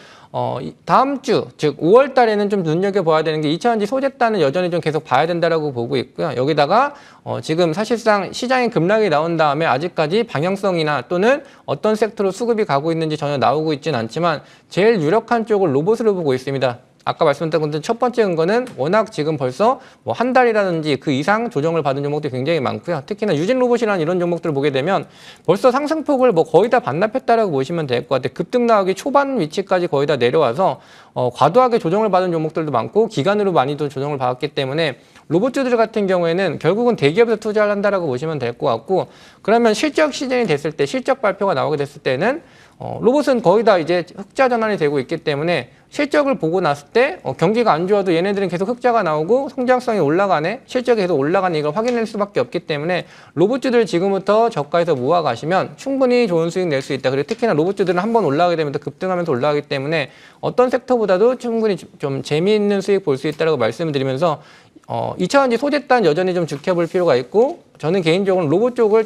Speaker 2: 다음 주, 즉 5월 달에는 좀 눈여겨봐야 되는 게 2차전지 소재단은 여전히 좀 계속 봐야 된다라고 보고 있고요. 여기다가 지금 사실상 시장에 급락이 나온 다음에 아직까지 방향성이나 또는 어떤 섹터로 수급이 가고 있는지 전혀 나오고 있지는 않지만 제일 유력한 쪽을 로봇으로 보고 있습니다. 아까 말씀드린 건데 첫 번째 근거는 워낙 지금 벌써 뭐 한 달이라든지 그 이상 조정을 받은 종목들이 굉장히 많고요. 특히나 유진 로봇이라는 이런 종목들을 보게 되면 벌써 상승폭을 뭐 거의 다 반납했다라고 보시면 될 것 같아요. 급등 나오기 초반 위치까지 거의 다 내려와서 과도하게 조정을 받은 종목들도 많고 기간으로 많이도 조정을 받았기 때문에 로봇주들 같은 경우에는 결국은 대기업에서 투자를 한다라고 보시면 될 것 같고 그러면 실적 시즌이 됐을 때 실적 발표가 나오게 됐을 때는 로봇은 거의 다 이제 흑자 전환이 되고 있기 때문에 실적을 보고 났을 때 경기가 안 좋아도 얘네들은 계속 흑자가 나오고 성장성이 올라가네, 실적이 계속 올라가네 이걸 확인할 수밖에 없기 때문에 로봇주들 지금부터 저가에서 모아가시면 충분히 좋은 수익 낼 수 있다. 그리고 특히나 로봇주들은 한번 올라가게 되면 또 급등하면서 올라가기 때문에 어떤 섹터보다도 충분히 좀 재미있는 수익 볼 수 있다고 말씀을 드리면서 2차전지 소재단 여전히 좀 지켜볼 필요가 있고 저는 개인적으로 로봇 쪽을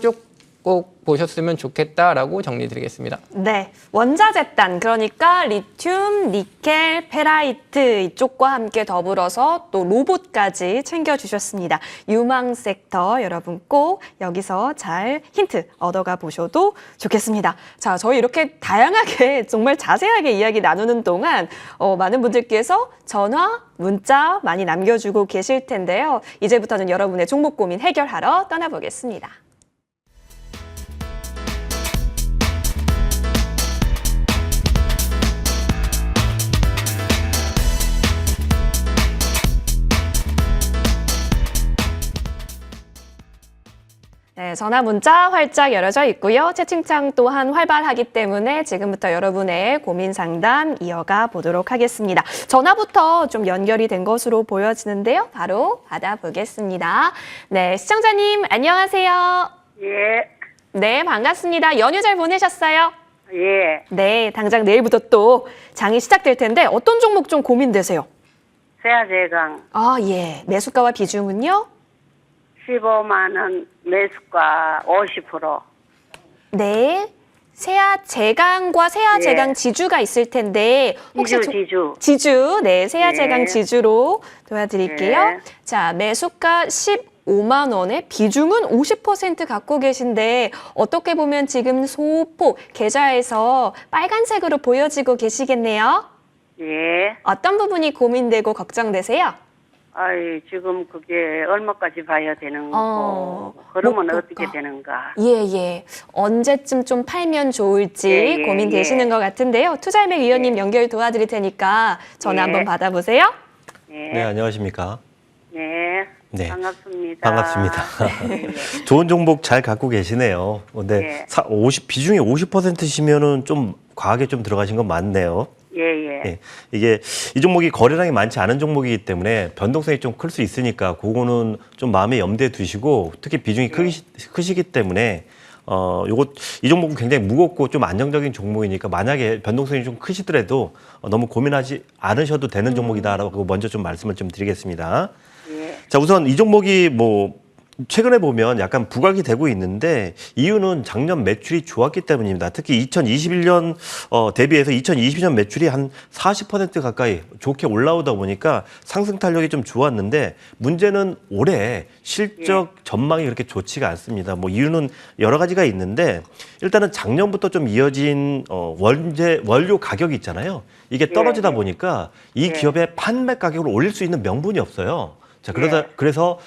Speaker 2: 꼭 보셨으면 좋겠다라고 정리드리겠습니다.
Speaker 1: 네, 원자재단 그러니까 리튬, 니켈, 페라이트 이쪽과 함께 더불어서 또 로봇까지 챙겨주셨습니다. 유망 섹터 여러분 꼭 여기서 잘 힌트 얻어가 보셔도 좋겠습니다. 자, 저희 이렇게 다양하게 정말 자세하게 이야기 나누는 동안 많은 분들께서 전화, 문자 많이 남겨주고 계실 텐데요. 이제부터는 여러분의 종목 고민 해결하러 떠나보겠습니다. 네, 전화 문자 활짝 열어져 있고요. 채팅창 또한 활발하기 때문에 지금부터 여러분의 고민 상담 이어가 보도록 하겠습니다. 전화부터 좀 연결이 된 것으로 보여지는데요. 바로 받아보겠습니다. 네, 시청자님 안녕하세요.
Speaker 4: 예.
Speaker 1: 네, 반갑습니다. 연휴 잘 보내셨어요?
Speaker 4: 예,
Speaker 1: 네, 당장 내일부터 또 장이 시작될 텐데 어떤 종목 좀 고민되세요?
Speaker 4: 세아제강
Speaker 1: 아, 예. 매수가와 비중은요?
Speaker 4: 15만 원, 매수가 50%.
Speaker 1: 네. 세아 제강과 세아
Speaker 4: 예.
Speaker 1: 제강 지주가 있을 텐데 혹시
Speaker 4: 지주.
Speaker 1: 지주, 네, 세아
Speaker 4: 예.
Speaker 1: 제강 지주로 도와드릴게요.
Speaker 4: 예.
Speaker 1: 자, 매수가 15만 원에 비중은 50% 갖고 계신데 어떻게 보면 지금 소폭 계좌에서 빨간색으로 보여지고 계시겠네요.
Speaker 4: 예.
Speaker 1: 어떤 부분이 고민되고 걱정되세요?
Speaker 4: 아이, 지금 그게 얼마까지 봐야 되는
Speaker 1: 어,
Speaker 4: 거고, 그러면
Speaker 1: 목표가.
Speaker 4: 어떻게 되는가?
Speaker 1: 예, 예. 언제쯤 좀 팔면 좋을지
Speaker 4: 예, 예,
Speaker 1: 고민되시는
Speaker 4: 예.
Speaker 1: 것 같은데요. 투자임액 위원님 연결 도와드릴 테니까 전화
Speaker 4: 예.
Speaker 1: 한번 받아보세요.
Speaker 4: 예.
Speaker 3: 네, 안녕하십니까?
Speaker 4: 네.
Speaker 3: 네.
Speaker 4: 반갑습니다.
Speaker 3: 반갑습니다.
Speaker 4: 예, 예.
Speaker 3: 좋은 종목 잘 갖고 계시네요. 근데
Speaker 4: 예.
Speaker 3: 비중이 50%시면은 좀 과하게 좀 들어가신 건 맞네요.
Speaker 4: 예, 예.
Speaker 3: 예, 이게 이 종목이 거래량이 많지 않은 종목이기 때문에 변동성이 좀 클 수 있으니까 그거는 좀 마음에 염두에 두시고 특히 비중이 크시기 때문에 이 종목은 굉장히 무겁고 좀 안정적인 종목이니까 만약에 변동성이 좀 크시더라도 너무 고민하지 않으셔도 되는 종목이다라고 먼저 좀 말씀을 좀 드리겠습니다.
Speaker 4: 예.
Speaker 3: 자, 우선 이 종목이 최근에 보면 약간 부각이 되고 있는데 이유는 작년 매출이 좋았기 때문입니다. 특히 2021년 대비해서 2022년 매출이 한 40% 가까이 좋게 올라오다 보니까 상승 탄력이 좀 좋았는데 문제는 올해 실적 전망이 그렇게 좋지가 않습니다. 이유는 여러 가지가 있는데 일단은 작년부터 좀 이어진 원료 가격이 있잖아요. 이게 떨어지다 보니까 이 기업의 판매 가격을 올릴 수 있는 명분이 없어요. 자, 그래서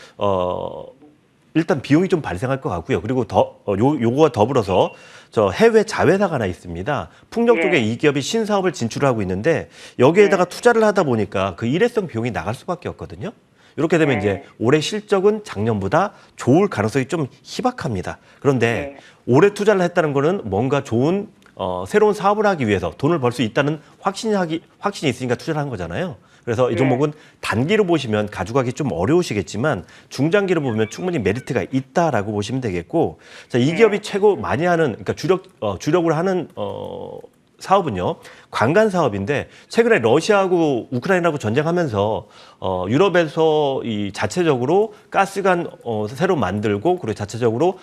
Speaker 3: 일단 비용이 좀 발생할 것 같고요. 그리고 요거와 더불어서 저 해외 자회사가 하나 있습니다. 풍력 쪽에 이 기업이 신사업을 진출하고 있는데 여기에다가 투자를 하다 보니까 그 일회성 비용이 나갈 수밖에 없거든요. 이렇게 되면 이제 올해 실적은 작년보다 좋을 가능성이 좀 희박합니다. 그런데 올해 투자를 했다는 거는 뭔가 좋은 새로운 사업을 하기 위해서 돈을 벌 수 있다는 확신이 있으니까 투자를 한 거잖아요. 그래서 이 종목은 단기로 보시면 가져가기 좀 어려우시겠지만 중장기로 보면 충분히 메리트가 있다라고 보시면 되겠고, 자, 이 기업이 최고 많이 하는, 그러니까 주력으로 하는 사업은요, 관광 사업인데 최근에 러시아하고 우크라이나하고 전쟁하면서 유럽에서 이 자체적으로 가스관 새로 만들고 그리고 자체적으로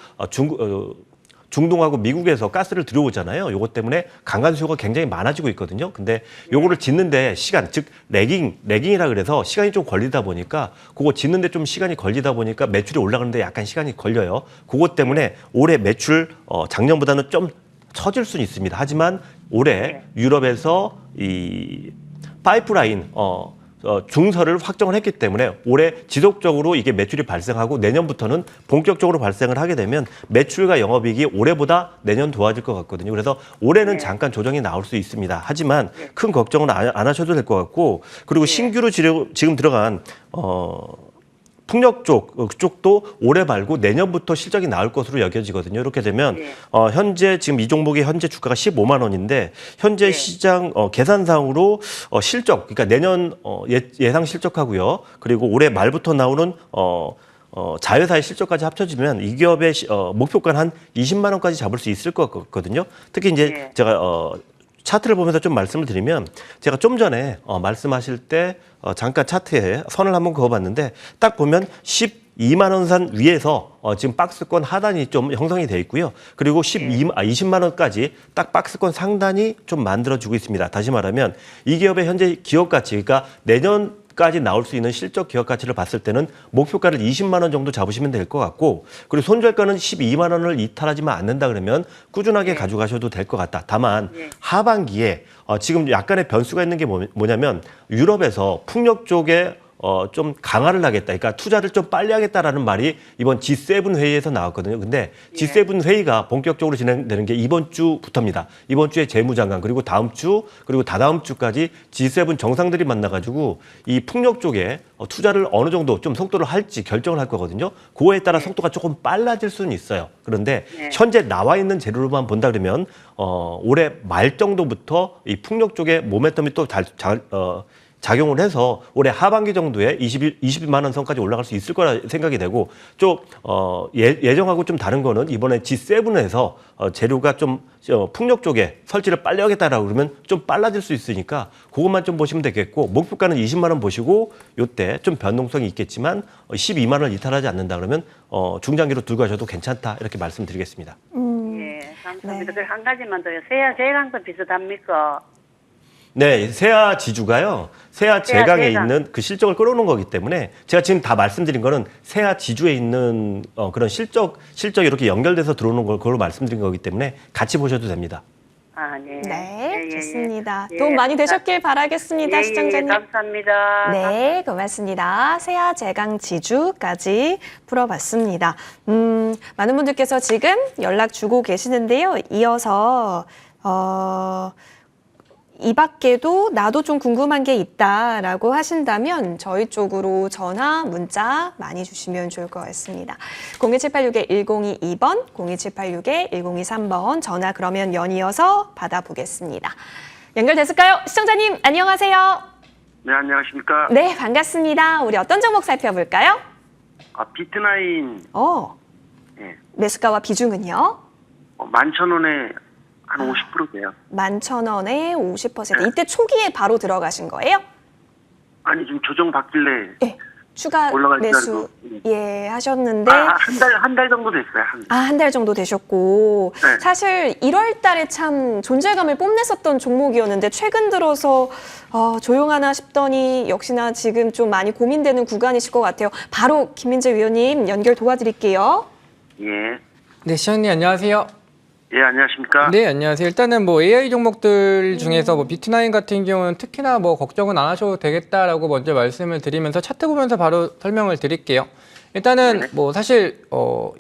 Speaker 3: 중동하고 미국에서 가스를 들여오잖아요. 요것 때문에 강간 수요가 굉장히 많아지고 있거든요. 근데 요거를 짓는데 시간, 즉 레깅이라 그래서 시간이 좀 걸리다 보니까 그거 짓는데 좀 시간이 걸리다 보니까 매출이 올라가는데 약간 시간이 걸려요. 그것 때문에 올해 매출 작년보다는 좀 처질 수는 있습니다. 하지만 올해 유럽에서 이 파이프라인 중설을 확정을 했기 때문에 올해 지속적으로 이게 매출이 발생하고 내년부터는 본격적으로 발생을 하게 되면 매출과 영업이익이 올해보다 내년 좋아질 것 같거든요. 그래서 올해는 잠깐 조정이 나올 수 있습니다. 하지만 큰 걱정은 안 하셔도 될 것 같고, 그리고 신규로 지금 들어간 풍력 그쪽도 올해 말고 내년부터 실적이 나올 것으로 여겨지거든요. 이렇게 되면 현재 지금 이 종목의 현재 주가가 15만 원인데 현재 시장 계산상으로 실적, 그러니까 내년 예상 실적하고요. 그리고 올해 말부터 나오는 자회사의 실적까지 합쳐지면 이 기업의 목표가는 한 20만 원까지 잡을 수 있을 것 같거든요. 특히 이제 제가 차트를 보면서 좀 말씀을 드리면 제가 좀 전에 말씀하실 때 잠깐 차트에 선을 한번 그어봤는데 딱 보면 12만 원 선 위에서 지금 박스권 하단이 좀 형성이 돼 있고요. 그리고 20만 원까지 딱 박스권 상단이 좀 만들어지고 있습니다. 다시 말하면 이 기업의 현재 기업 가치, 그러니까 내년까지 나올 수 있는 실적 기업 가치를 봤을 때는 목표가를 20만 원 정도 잡으시면 될 것 같고, 그리고 손절가는 12만 원을 이탈하지만 않는다 그러면 꾸준하게 가져가셔도 될 것 같다. 다만 하반기에 지금 약간의 변수가 있는 게 뭐냐면 유럽에서 풍력 쪽에 좀 강화를 하겠다. 그러니까 투자를 좀 빨리 하겠다라는 말이 이번 G7 회의에서 나왔거든요. 근데 G7 회의가 본격적으로 진행되는 게 이번 주부터입니다. 이번 주에 재무장관, 그리고 다음 주, 그리고 다다음 주까지 G7 정상들이 만나가지고 이 풍력 쪽에 투자를 어느 정도 좀 속도를 할지 결정을 할 거거든요. 그거에 따라 속도가 조금 빨라질 수는 있어요. 그런데 현재 나와 있는 재료로만 본다 그러면 올해 말 정도부터 이 풍력 쪽에 모멘텀이 또 작용을 해서 올해 하반기 정도에 20만 원 선까지 올라갈 수 있을 거라 생각이 되고 좀 예정하고 좀 다른 거는 이번에 G7에서 재료가 좀 풍력 쪽에 설치를 빨리 하겠다라고 그러면 좀 빨라질 수 있으니까 그것만 좀 보시면 되겠고 목표가는 20만 원 보시고 요때 좀 변동성이 있겠지만 12만 원 이탈하지 않는다 그러면 중장기로 들고 가셔도 괜찮다 이렇게 말씀드리겠습니다.
Speaker 4: 예, 감사합니다. 그리고 한 가지만 더요. 세아 제강도 비슷합니까?
Speaker 3: 네, 세아 지주가요. 세아 제강에
Speaker 4: 제강.
Speaker 3: 있는 그 실적을 끌어오는 거기 때문에 제가 지금 다 말씀드린 거는 세아 지주에 있는 그런 실적 이렇게 연결돼서 들어오는 걸 그걸로 말씀드린 거기 때문에 같이 보셔도 됩니다.
Speaker 4: 아, 네.
Speaker 1: 네,
Speaker 4: 예, 예,
Speaker 1: 좋습니다.
Speaker 4: 예.
Speaker 1: 도움 많이 되셨길 바라겠습니다,
Speaker 4: 예,
Speaker 1: 시청자님.
Speaker 4: 예, 감사합니다.
Speaker 1: 네, 고맙습니다. 세아 제강 지주까지 풀어봤습니다. 많은 분들께서 지금 연락 주고 계시는데요. 이어서 이 밖에도 나도 좀 궁금한 게 있다라고 하신다면 저희 쪽으로 전화, 문자 많이 주시면 좋을 것 같습니다. 02786-1022번, 02786-1023번 전화 그러면 연이어서 받아보겠습니다. 연결됐을까요? 시청자님 안녕하세요.
Speaker 5: 네, 안녕하십니까.
Speaker 1: 네, 반갑습니다. 우리 어떤 종목 살펴볼까요?
Speaker 5: 비트나인, 예,
Speaker 1: 매수가와 비중은요?
Speaker 5: 11,000원에 한 50% 돼요.
Speaker 1: 11,000원에 50%. 이때 초기에 바로 들어가신 거예요?
Speaker 5: 아니, 지금 조정 받길래.
Speaker 1: 네. 추가
Speaker 5: 올라갈 줄
Speaker 1: 매수
Speaker 5: 알고.
Speaker 1: 예 하셨는데
Speaker 5: 한 달 정도 됐어요.
Speaker 1: 한 달 정도 되셨고
Speaker 5: 네.
Speaker 1: 사실 1월 달에 참 존재감을 뽐냈었던 종목이었는데 최근 들어서 조용하나 싶더니 역시나 지금 좀 많이 고민되는 구간이실 것 같아요. 바로 김민재 위원님 연결 도와드릴게요.
Speaker 5: 예.
Speaker 2: 네, 시장님 안녕하세요.
Speaker 5: 예, 안녕하십니까.
Speaker 2: 네, 안녕하세요. 일단은 뭐 AI 종목들 중에서 뭐 비트나인 같은 경우는 특히나 뭐 걱정은 안 하셔도 되겠다라고 먼저 말씀을 드리면서 차트 보면서 바로 설명을 드릴게요. 일단은
Speaker 5: 네네.
Speaker 2: 뭐 사실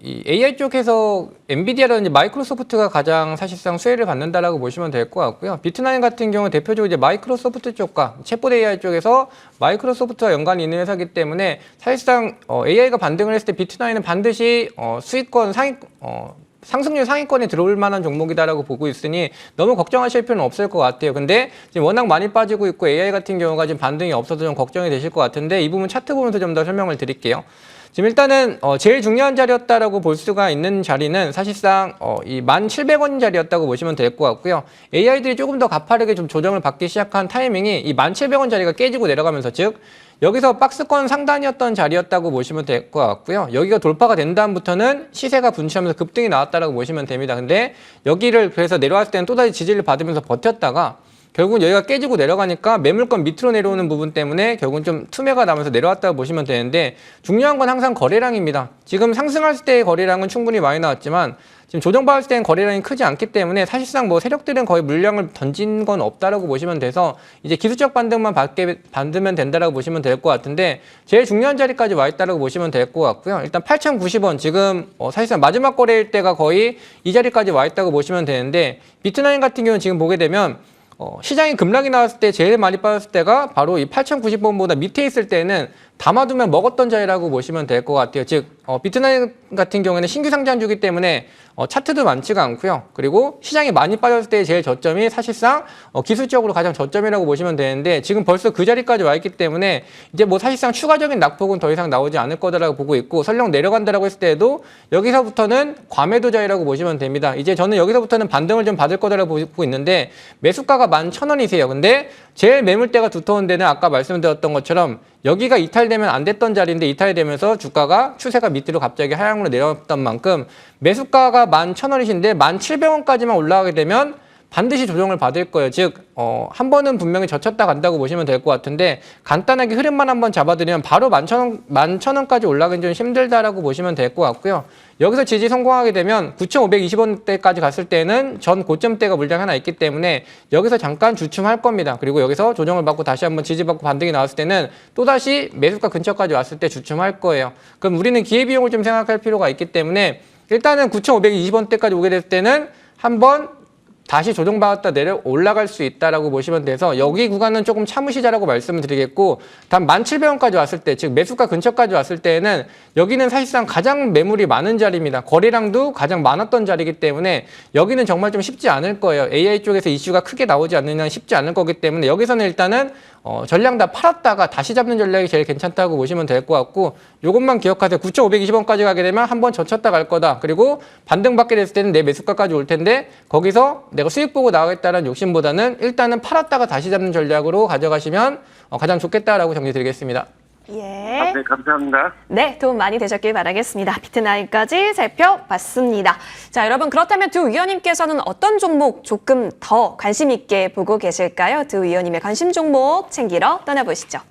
Speaker 2: 이 AI 쪽에서 엔비디아라든지 마이크로소프트가 가장 사실상 수혜를 받는다라고 보시면 될 것 같고요. 비트나인 같은 경우는 대표적으로 이제 마이크로소프트 쪽과 챗봇 AI 쪽에서 마이크로소프트와 연관이 있는 회사이기 때문에 사실상 AI가 반등을 했을 때 비트나인은 반드시 수익권 상승률 상위권에 들어올 만한 종목이다라고 보고 있으니 너무 걱정하실 필요는 없을 것 같아요. 근데 지금 워낙 많이 빠지고 있고 AI 같은 경우가 지금 반등이 없어서 좀 걱정이 되실 것 같은데 이 부분 차트 보면서 좀 더 설명을 드릴게요. 지금 일단은 제일 중요한 자리였다라고 볼 수가 있는 자리는 사실상 이 1,700원 자리였다고 보시면 될 것 같고요. AI들이 조금 더 가파르게 좀 조정을 받기 시작한 타이밍이 이 1,700원 자리가 깨지고 내려가면서 즉 여기서 박스권 상단이었던 자리였다고 보시면 될 것 같고요. 여기가 돌파가 된 다음부터는 시세가 분출하면서 급등이 나왔다라고 보시면 됩니다. 근데 여기를 그래서 내려왔을 때는 또다시 지지를 받으면서 버텼다가 결국은 여기가 깨지고 내려가니까 매물권 밑으로 내려오는 부분 때문에 결국은 좀 투매가 나면서 내려왔다고 보시면 되는데 중요한 건 항상 거래량입니다. 지금 상승할 때의 거래량은 충분히 많이 나왔지만 지금 조정받을 때는 거래량이 크지 않기 때문에 사실상 뭐 세력들은 거의 물량을 던진 건 없다라고 보시면 돼서 이제 기술적 반등만 받으면 된다라고 보시면 될 것 같은데 제일 중요한 자리까지 와 있다라고 보시면 될 것 같고요. 일단 8,090원 지금 사실상 마지막 거래일 때가 거의 이 자리까지 와 있다고 보시면 되는데 비트나인 같은 경우는 지금 보게 되면 시장이 급락이 나왔을 때 제일 많이 빠졌을 때가 바로 이 8,090원보다 밑에 있을 때는 담아두면 먹었던 자리라고 보시면 될 것 같아요. 즉 비트나인 같은 경우에는 신규 상장주기 때문에 차트도 많지가 않고요. 그리고 시장이 많이 빠졌을 때 제일 저점이 사실상 기술적으로 가장 저점이라고 보시면 되는데 지금 벌써 그 자리까지 와 있기 때문에 이제 뭐 사실상 추가적인 낙폭은 더 이상 나오지 않을 거다라고 보고 있고 설령 내려간다라고 했을 때도 여기서부터는 과매도 자리라고 보시면 됩니다. 이제 저는 여기서부터는 반등을 좀 받을 거다라고 보고 있는데 매수가가 11,000원이세요. 근데 제일 매물대가 두터운 데는 아까 말씀드렸던 것처럼 여기가 이탈되면 안 됐던 자리인데 이탈되면서 주가가 추세가 밑으로 갑자기 하향으로 내려왔던 만큼 매수가가 11,000원이신데 1,700원까지만 올라가게 되면 반드시 조정을 받을 거예요. 즉, 한 번은 분명히 젖혔다 간다고 보시면 될 것 같은데 간단하게 흐름만 한번 잡아드리면 바로 11,000원까지 올라가긴 좀 힘들다라고 보시면 될 것 같고요. 여기서 지지 성공하게 되면 9,520원대까지 갔을 때는 전 고점대가 물량 하나 있기 때문에 여기서 잠깐 주춤할 겁니다. 그리고 여기서 조정을 받고 다시 한번 지지받고 반등이 나왔을 때는 또다시 매수가 근처까지 왔을 때 주춤할 거예요. 그럼 우리는 기회비용을 좀 생각할 필요가 있기 때문에 일단은 9,520원대까지 오게 됐을 때는 한번 다시 조정받았다 내려 올라갈 수 있다라고 보시면 돼서 여기 구간은 조금 참으시자라고 말씀을 드리겠고 단 1,700원까지 왔을 때 즉 매수가 근처까지 왔을 때는 여기는 사실상 가장 매물이 많은 자리입니다. 거래량도 가장 많았던 자리이기 때문에 여기는 정말 좀 쉽지 않을 거예요. AI 쪽에서 이슈가 크게 나오지 않는 한 쉽지 않을 거기 때문에 여기서는 일단은 전량 다 팔았다가 다시 잡는 전략이 제일 괜찮다고 보시면 될 것 같고 요것만 기억하세요. 9,520원까지 가게 되면 한번 젖혔다 갈 거다. 그리고 반등받게 됐을 때는 내 매수가까지 올 텐데 거기서 내가 수익 보고 나가겠다는 욕심보다는 일단은 팔았다가 다시 잡는 전략으로 가져가시면 가장 좋겠다라고 정리드리겠습니다.
Speaker 1: 예.
Speaker 5: 네, 감사합니다.
Speaker 1: 네, 도움 많이 되셨길 바라겠습니다. 비트나인까지 살펴봤습니다. 자, 여러분 그렇다면 두 위원님께서는 어떤 종목 조금 더 관심 있게 보고 계실까요? 두 위원님의 관심 종목 챙기러 떠나보시죠.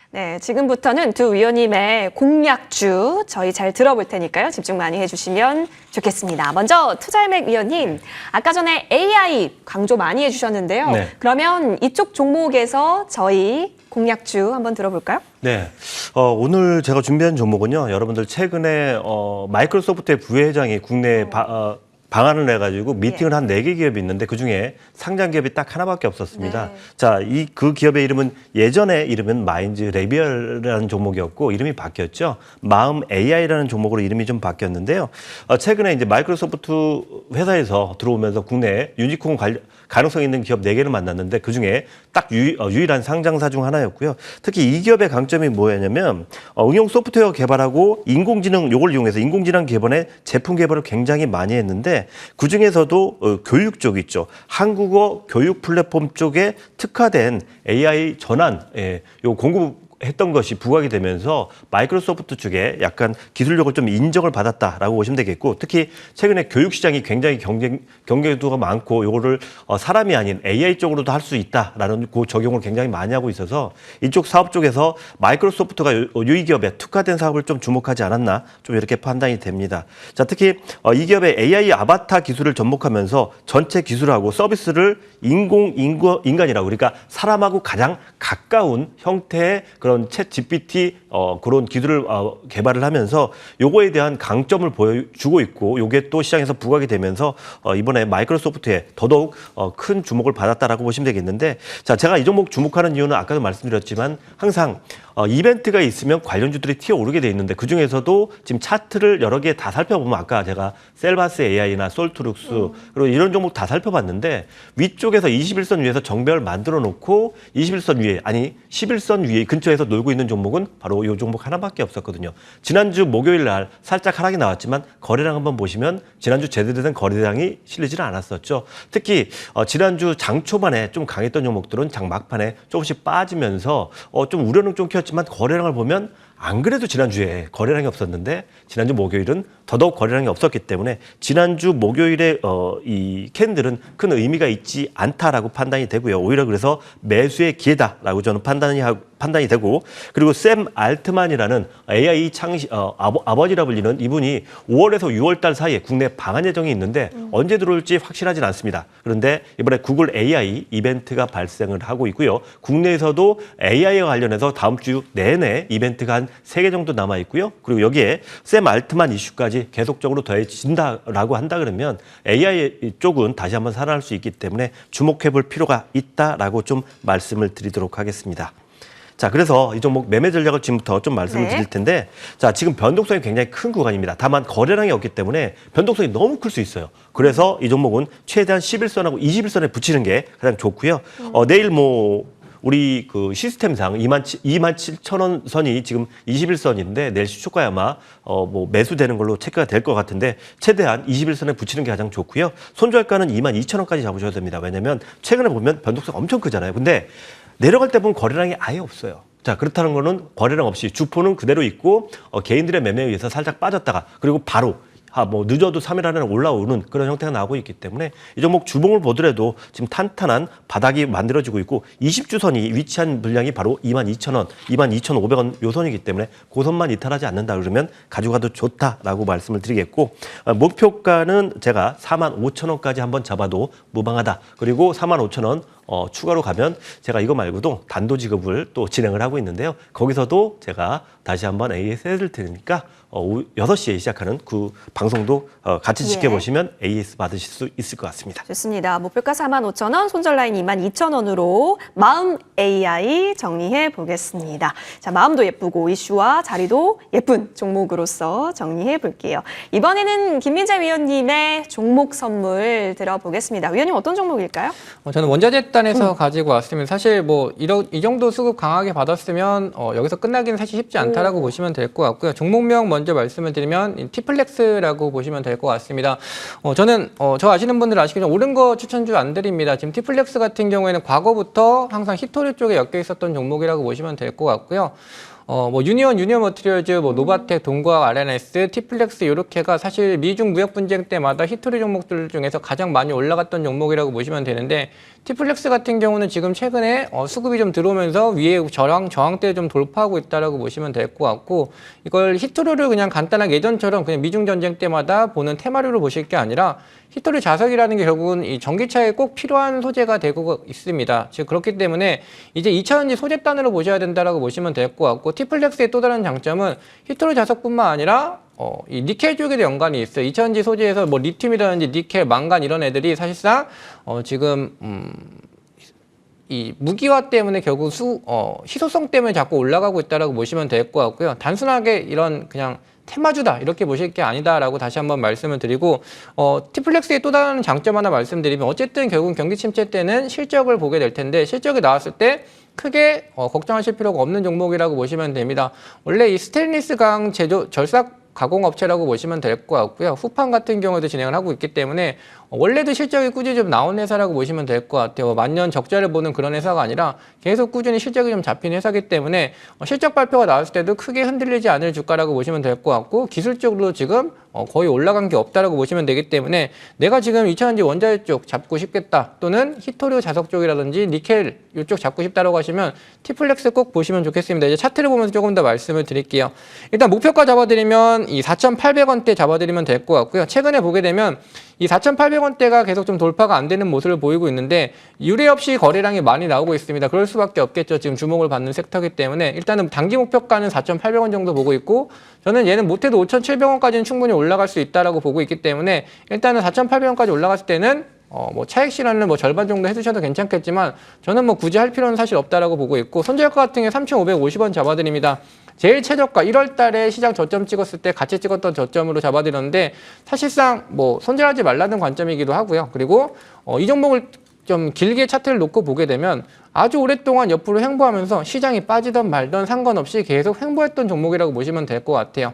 Speaker 1: 네, 지금부터는 두 위원님의 공략주 저희 잘 들어볼 테니까요. 집중 많이 해주시면 좋겠습니다. 먼저 투자일맥 위원님, 아까 전에 AI 강조 많이 해주셨는데요.
Speaker 3: 네.
Speaker 1: 그러면 이쪽 종목에서 저희 공략주 한번 들어볼까요?
Speaker 3: 네. 오늘 제가 준비한 종목은요. 여러분들 최근에 마이크로소프트의 부회장이 국내에 방안을 내가지고 미팅을 한 4개 기업이 있는데 그중에 상장 기업이 딱 하나밖에 없었습니다.
Speaker 1: 네.
Speaker 3: 자, 그 기업의 이름은 예전에 이름은 마인즈 레비얼이라는 종목이었고 이름이 바뀌었죠. 마음 AI라는 종목으로 이름이 좀 바뀌었는데요. 최근에 이제 마이크로소프트 회사에서 들어오면서 국내에 유니콘 가능성 있는 기업 4개를 만났는데 그중에 딱 유일한 상장사 중 하나였고요. 특히 이 기업의 강점이 뭐였냐면 응용 소프트웨어 개발하고 인공지능 요걸 이용해서 인공지능 개발에 제품 개발을 굉장히 많이 했는데 그중에서도 교육 쪽 있죠. 한국어 교육 플랫폼 쪽에 특화된 AI 전환 요 공급했던 것이 부각이 되면서 마이크로소프트 쪽에 약간 기술력을 좀 인정을 받았다라고 보시면 되겠고 특히 최근에 교육 시장이 굉장히 경쟁도가 많고 요거를 사람이 아닌 AI 쪽으로도 할 수 있다라는 그 적용을 굉장히 많이 하고 있어서 이쪽 사업 쪽에서 마이크로소프트가 이 기업에 특화된 사업을 좀 주목하지 않았나 좀 이렇게 판단이 됩니다. 자, 특히 이 기업의 AI 아바타 기술을 접목하면서 전체 기술하고 서비스를 인간이라고 그러니까 사람하고 가장 가까운 형태의 그런 챗 GPT 그런 기술을 개발을 하면서 요거에 대한 강점을 보여주고 있고 요게 또 시장에서 부각이 되면서 이번에 마이크로소프트에 더더욱 큰 주목을 받았다라고 보시면 되겠는데 자, 제가 이 종목 주목하는 이유는 아까도 말씀드렸지만 항상 이벤트가 있으면 관련주들이 튀어오르게 돼 있는데 그중에서도 지금 차트를 여러 개 다 살펴보면 아까 제가 셀바스 AI나 솔트룩스 그리고 이런 종목 다 살펴봤는데 위쪽에서 21선 위에서 정배열 만들어 놓고 21선 위에 아니 11선 위에 근처에서 놀고 있는 종목은 바로 이 종목 하나밖에 없었거든요. 지난주 목요일 날 살짝 하락이 나왔지만 거래량 한번 보시면 지난주 제대로 된 거래량이 실리지는 않았었죠. 특히 지난주 장 초반에 좀 강했던 종목들은 장 막판에 조금씩 빠지면서 좀 우려는 좀 키웠지만 거래량을 보면 안 그래도 지난주에 거래량이 없었는데 지난주 목요일은 더더욱 거래량이 없었기 때문에 지난주 목요일에 이 캔들은 큰 의미가 있지 않다라고 판단이 되고요. 오히려 그래서 매수의 기회다라고 저는 판단이 되고 그리고 샘 알트만이라는 AI 아버지라 불리는 이분이 5월에서 6월 달 사이에 국내 방한 예정이 있는데 언제 들어올지 확실하진 않습니다. 그런데 이번에 구글 AI 이벤트가 발생을 하고 있고요. 국내에서도 AI와 관련해서 다음 주 내내 이벤트가 한 3개 정도 남아 있고요. 그리고 여기에 샘 알트만 이슈까지 계속적으로 더해진다라고 한다 그러면 AI 쪽은 다시 한번 살아날 수 있기 때문에 주목해 볼 필요가 있다라고 좀 말씀을 드리도록 하겠습니다. 자, 그래서 이 종목 매매 전략을 지금부터 좀 말씀을 드릴 텐데 자, 지금 변동성이 굉장히 큰 구간입니다. 다만 거래량이 없기 때문에 변동성이 너무 클 수 있어요. 그래서 이 종목은 최대한 11선하고 21선에 붙이는 게 가장 좋고요. 내일 우리 그 시스템상 27,000원 선이 지금 21선인데 내일 시초가에 아마 매수되는 걸로 체크가 될 것 같은데 최대한 21선에 붙이는 게 가장 좋고요. 손절가는 22,000원까지 잡으셔야 됩니다. 왜냐하면 최근에 보면 변동성 엄청 크잖아요. 근데 내려갈 때 보면 거래량이 아예 없어요. 자, 그렇다는 거는 거래량 없이 주포는 그대로 있고 개인들의 매매에 의해서 살짝 빠졌다가 그리고 바로 늦어도 3일 안에 올라오는 그런 형태가 나오고 있기 때문에 이 종목 주봉을 보더라도 지금 탄탄한 바닥이 만들어지고 있고 20주선이 위치한 물량이 바로 22,000원, 22,500원 요 선이기 때문에 그 선만 이탈하지 않는다 그러면 가져가도 좋다라고 말씀을 드리겠고 목표가는 제가 45,000원까지 한번 잡아도 무방하다. 그리고 45,000원 추가로 가면 제가 이거 말고도 단도 지급을 또 진행을 하고 있는데요. 거기서도 제가 다시 한번 AS 해드릴 테니까 오후 6시에 시작하는 그 방송도 같이
Speaker 1: 예.
Speaker 3: 지켜보시면 AS 받으실 수 있을 것 같습니다.
Speaker 1: 좋습니다. 목표가 45,000원, 손절라인 22,000원으로 마음 AI 정리해 보겠습니다. 자, 마음도 예쁘고 이슈와 자리도 예쁜 종목으로서 정리해 볼게요. 이번에는 김민재 위원님의 종목 선물 들어보겠습니다. 위원님 어떤 종목일까요?
Speaker 2: 저는 원자재단에서 가지고 왔습니다. 사실 뭐 이 정도 수급 강하게 받았으면 여기서 끝나기는 사실 쉽지 않다라고 보시면 될 것 같고요. 종목명 먼저 말씀을 드리면 티플렉스라고 보시면 될 것 같습니다. 저는 저 아시는 분들 아시겠지만 오른 거 추천주 안 드립니다. 지금 티플렉스 같은 경우에는 과거부터 항상 히토류 쪽에 엮여 있었던 종목이라고 보시면 될 것 같고요. 뭐 유니온 머티리얼즈, 뭐 노바텍, 동과학, RNS, 티플렉스 이렇게가 사실 미중 무역 분쟁 때마다 히토리 종목들 중에서 가장 많이 올라갔던 종목이라고 보시면 되는데 티플렉스 같은 경우는 지금 최근에 수급이 좀 들어오면서 위에 저항대를 좀 돌파하고 있다라고 보시면 될 것 같고 이걸 히토류를 그냥 간단하게 예전처럼 그냥 미중 전쟁 때마다 보는 테마류로 보실 게 아니라 히토리 자석이라는 게 결국은 이 전기차에 꼭 필요한 소재가 되고 있습니다. 즉 그렇기 때문에 이제 2차전지 소재단으로 보셔야 된다라고 보시면 될 것 같고 티플렉스의 또 다른 장점은 히토리 자석뿐만 아니라 이 니켈 쪽에도 연관이 있어요. 2차전지 소재에서 뭐 리튬이라든지 니켈, 망간 이런 애들이 사실상 지금 이 무기화 때문에 결국 희소성 때문에 자꾸 올라가고 있다라고 보시면 될 것 같고요. 단순하게 이런 그냥 테마주다 이렇게 보실 게 아니다라고 다시 한번 말씀을 드리고 티플렉스의 또 다른 장점 하나 말씀드리면 어쨌든 결국 경기 침체 때는 실적을 보게 될 텐데 실적이 나왔을 때 크게 걱정하실 필요가 없는 종목이라고 보시면 됩니다. 원래 이 스테인리스 강 절삭 가공업체라고 보시면 될 것 같고요. 후판 같은 경우도 진행을 하고 있기 때문에 원래도 실적이 꾸준히 좀 나온 회사라고 보시면 될 것 같아요. 만년 적자를 보는 그런 회사가 아니라 계속 꾸준히 실적이 좀 잡힌 회사이기 때문에 실적 발표가 나왔을 때도 크게 흔들리지 않을 주가라고 보시면 될 것 같고 기술적으로 지금 거의 올라간 게 없다라고 보시면 되기 때문에 내가 지금 2차전지 원자재 쪽 잡고 싶겠다 또는 히토류 자석 쪽이라든지 니켈 이쪽 잡고 싶다라고 하시면 티플렉스 꼭 보시면 좋겠습니다. 이제 차트를 보면서 조금 더 말씀을 드릴게요. 일단 목표가 잡아드리면 이 4,800원대 잡아드리면 될 것 같고요. 최근에 보게 되면 이 4,800원대가 계속 좀 돌파가 안 되는 모습을 보이고 있는데 유례 없이 거래량이 많이 나오고 있습니다. 그럴 수밖에 없겠죠. 지금 주목을 받는 섹터이기 때문에 일단은 단기 목표가는 4,800원 정도 보고 있고 저는 얘는 못해도 5,700원까지는 충분히 올라갈 수 있다라고 보고 있기 때문에 일단은 4,800원까지 올라갔을 때는 뭐 차익 실현을 뭐 절반 정도 해주셔도 괜찮겠지만 저는 뭐 굳이 할 필요는 사실 없다라고 보고 있고 손절가 같은 게 3,550원 잡아드립니다. 제일 최저가 1월 달에 시장 저점 찍었을 때 같이 찍었던 저점으로 잡아드렸는데 사실상 뭐 손절하지 말라는 관점이기도 하고요. 그리고 이 종목을 좀 길게 차트를 놓고 보게 되면 아주 오랫동안 옆으로 횡보하면서 시장이 빠지던 말던 상관없이 계속 횡보했던 종목이라고 보시면 될 것 같아요.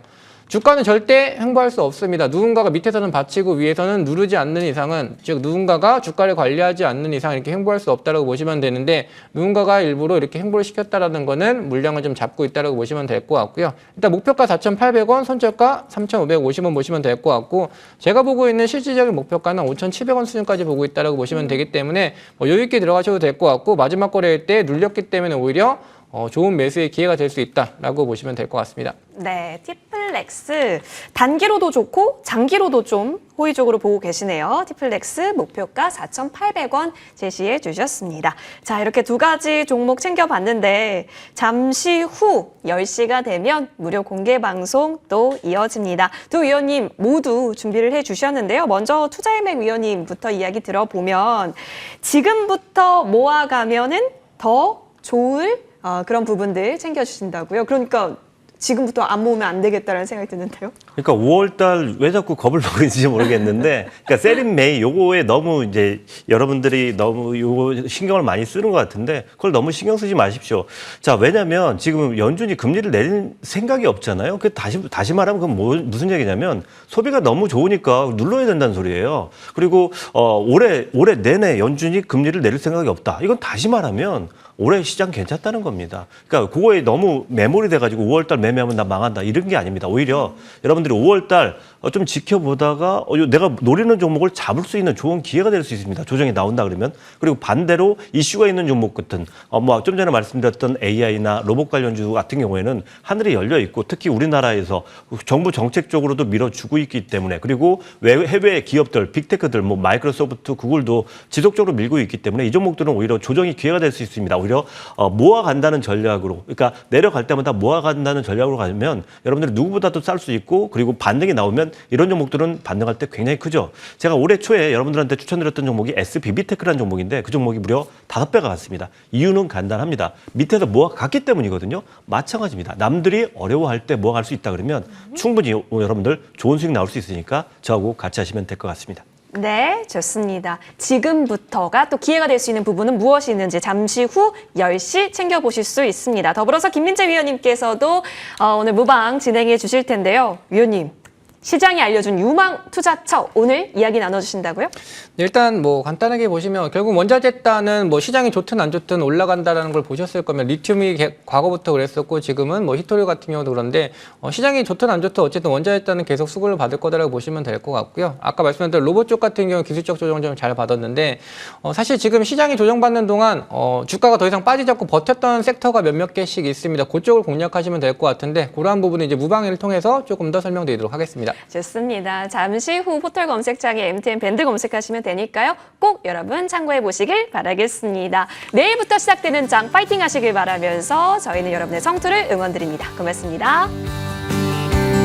Speaker 2: 주가는 절대 횡보할 수 없습니다. 누군가가 밑에서는 받치고 위에서는 누르지 않는 이상은 즉 누군가가 주가를 관리하지 않는 이상 이렇게 횡보할 수 없다고 보시면 되는데 누군가가 일부러 이렇게 횡보를 시켰다라는 거는 물량을 좀 잡고 있다고 보시면 될 것 같고요. 일단 목표가 4,800원, 손절가 3,550원 보시면 될 것 같고 제가 보고 있는 실질적인 목표가는 5,700원 수준까지 보고 있다고 보시면 되기 때문에 여유 있게 들어가셔도 될 것 같고 마지막 거래일 때 눌렸기 때문에 오히려 좋은 매수의 기회가 될 수 있다라고 보시면 될 것 같습니다.
Speaker 1: 네, 티플렉스 단기로도 좋고 장기로도 좀 호의적으로 보고 계시네요. 티플렉스 목표가 4,800원 제시해 주셨습니다. 자, 이렇게 두 가지 종목 챙겨봤는데 잠시 후 10시가 되면 무료 공개 방송 또 이어집니다. 두 위원님 모두 준비를 해 주셨는데요. 먼저 투자일맥 위원님부터 이야기 들어보면 지금부터 모아가면은 더 좋을 그런 부분들 챙겨주신다고요. 그러니까 지금부터 안 모으면 안 되겠다라는 생각이 드는데요.
Speaker 3: 그러니까 5월달 왜 자꾸 겁을 먹고 있는지 모르겠는데, 그러니까 세린 메이 요거에 너무 이제 여러분들이 너무 요거 신경을 많이 쓰는 것 같은데 그걸 너무 신경 쓰지 마십시오. 자, 왜냐하면 지금 연준이 금리를 내릴 생각이 없잖아요. 그 다시 말하면 그건 무슨 얘기냐면 소비가 너무 좋으니까 눌러야 된다는 소리예요. 그리고 올해 내내 연준이 금리를 내릴 생각이 없다. 이건 다시 말하면 올해 시장 괜찮다는 겁니다. 그러니까 그거에 너무 매몰이 돼가지고 5월달 매매하면 나 망한다 이런 게 아닙니다. 오히려 여러분들이 5월달 좀 지켜보다가 내가 노리는 종목을 잡을 수 있는 좋은 기회가 될 수 있습니다. 조정이 나온다 그러면. 그리고 반대로 이슈가 있는 종목 같은 뭐 좀 전에 말씀드렸던 AI나 로봇 관련주 같은 경우에는 하늘이 열려 있고 특히 우리나라에서 정부 정책적으로도 밀어주고 있기 때문에 그리고 해외 기업들, 빅테크들, 뭐 마이크로소프트, 구글도 지속적으로 밀고 있기 때문에 이 종목들은 오히려 조정이 기회가 될 수 있습니다. 오히려 모아간다는 전략으로, 그러니까 내려갈 때마다 모아간다는 전략으로 가면 여러분들이 누구보다도 쌀 수 있고 그리고 반등이 나오면 이런 종목들은 반등할 때 굉장히 크죠. 제가 올해 초에 여러분들한테 추천드렸던 종목이 SBB테크라는 종목인데 그 종목이 무려 5배가 갔습니다. 이유는 간단합니다. 밑에서 모아갔기 때문이거든요. 마찬가지입니다. 남들이 어려워할 때 모아갈 수 있다 그러면 충분히 여러분들 좋은 수익 나올 수 있으니까 저하고 같이 하시면 될 것 같습니다.
Speaker 1: 네, 좋습니다. 지금부터가 또 기회가 될 수 있는 부분은 무엇이 있는지 잠시 후 10시 챙겨보실 수 있습니다. 더불어서 김민재 위원님께서도 오늘 무방 진행해 주실 텐데요. 위원님, 시장이 알려준 유망 투자처 오늘 이야기 나눠주신다고요?
Speaker 2: 일단 뭐 간단하게 보시면 결국 원자재단은 뭐 시장이 좋든 안 좋든 올라간다라는 걸 보셨을 거면 리튬이 과거부터 그랬었고 지금은 뭐 히토류 같은 경우도 그런데 시장이 좋든 안 좋든 어쨌든 원자재단은 계속 수급을 받을 거다라고 보시면 될 것 같고요. 아까 말씀드린 로봇 쪽 같은 경우 기술적 조정 좀 잘 받았는데 사실 지금 시장이 조정받는 동안 주가가 더 이상 빠지지 않고 버텼던 섹터가 몇몇 개씩 있습니다. 그쪽을 공략하시면 될 것 같은데 그러한 부분은 이제 무방을 통해서 조금 더 설명드리도록 하겠습니다.
Speaker 1: 좋습니다. 잠시 후 포털 검색창에 MTN 밴드 검색하시면 되니까요. 꼭 여러분 참고해 보시길 바라겠습니다. 내일부터 시작되는 장 파이팅 하시길 바라면서 저희는 여러분의 성투를 응원드립니다. 고맙습니다.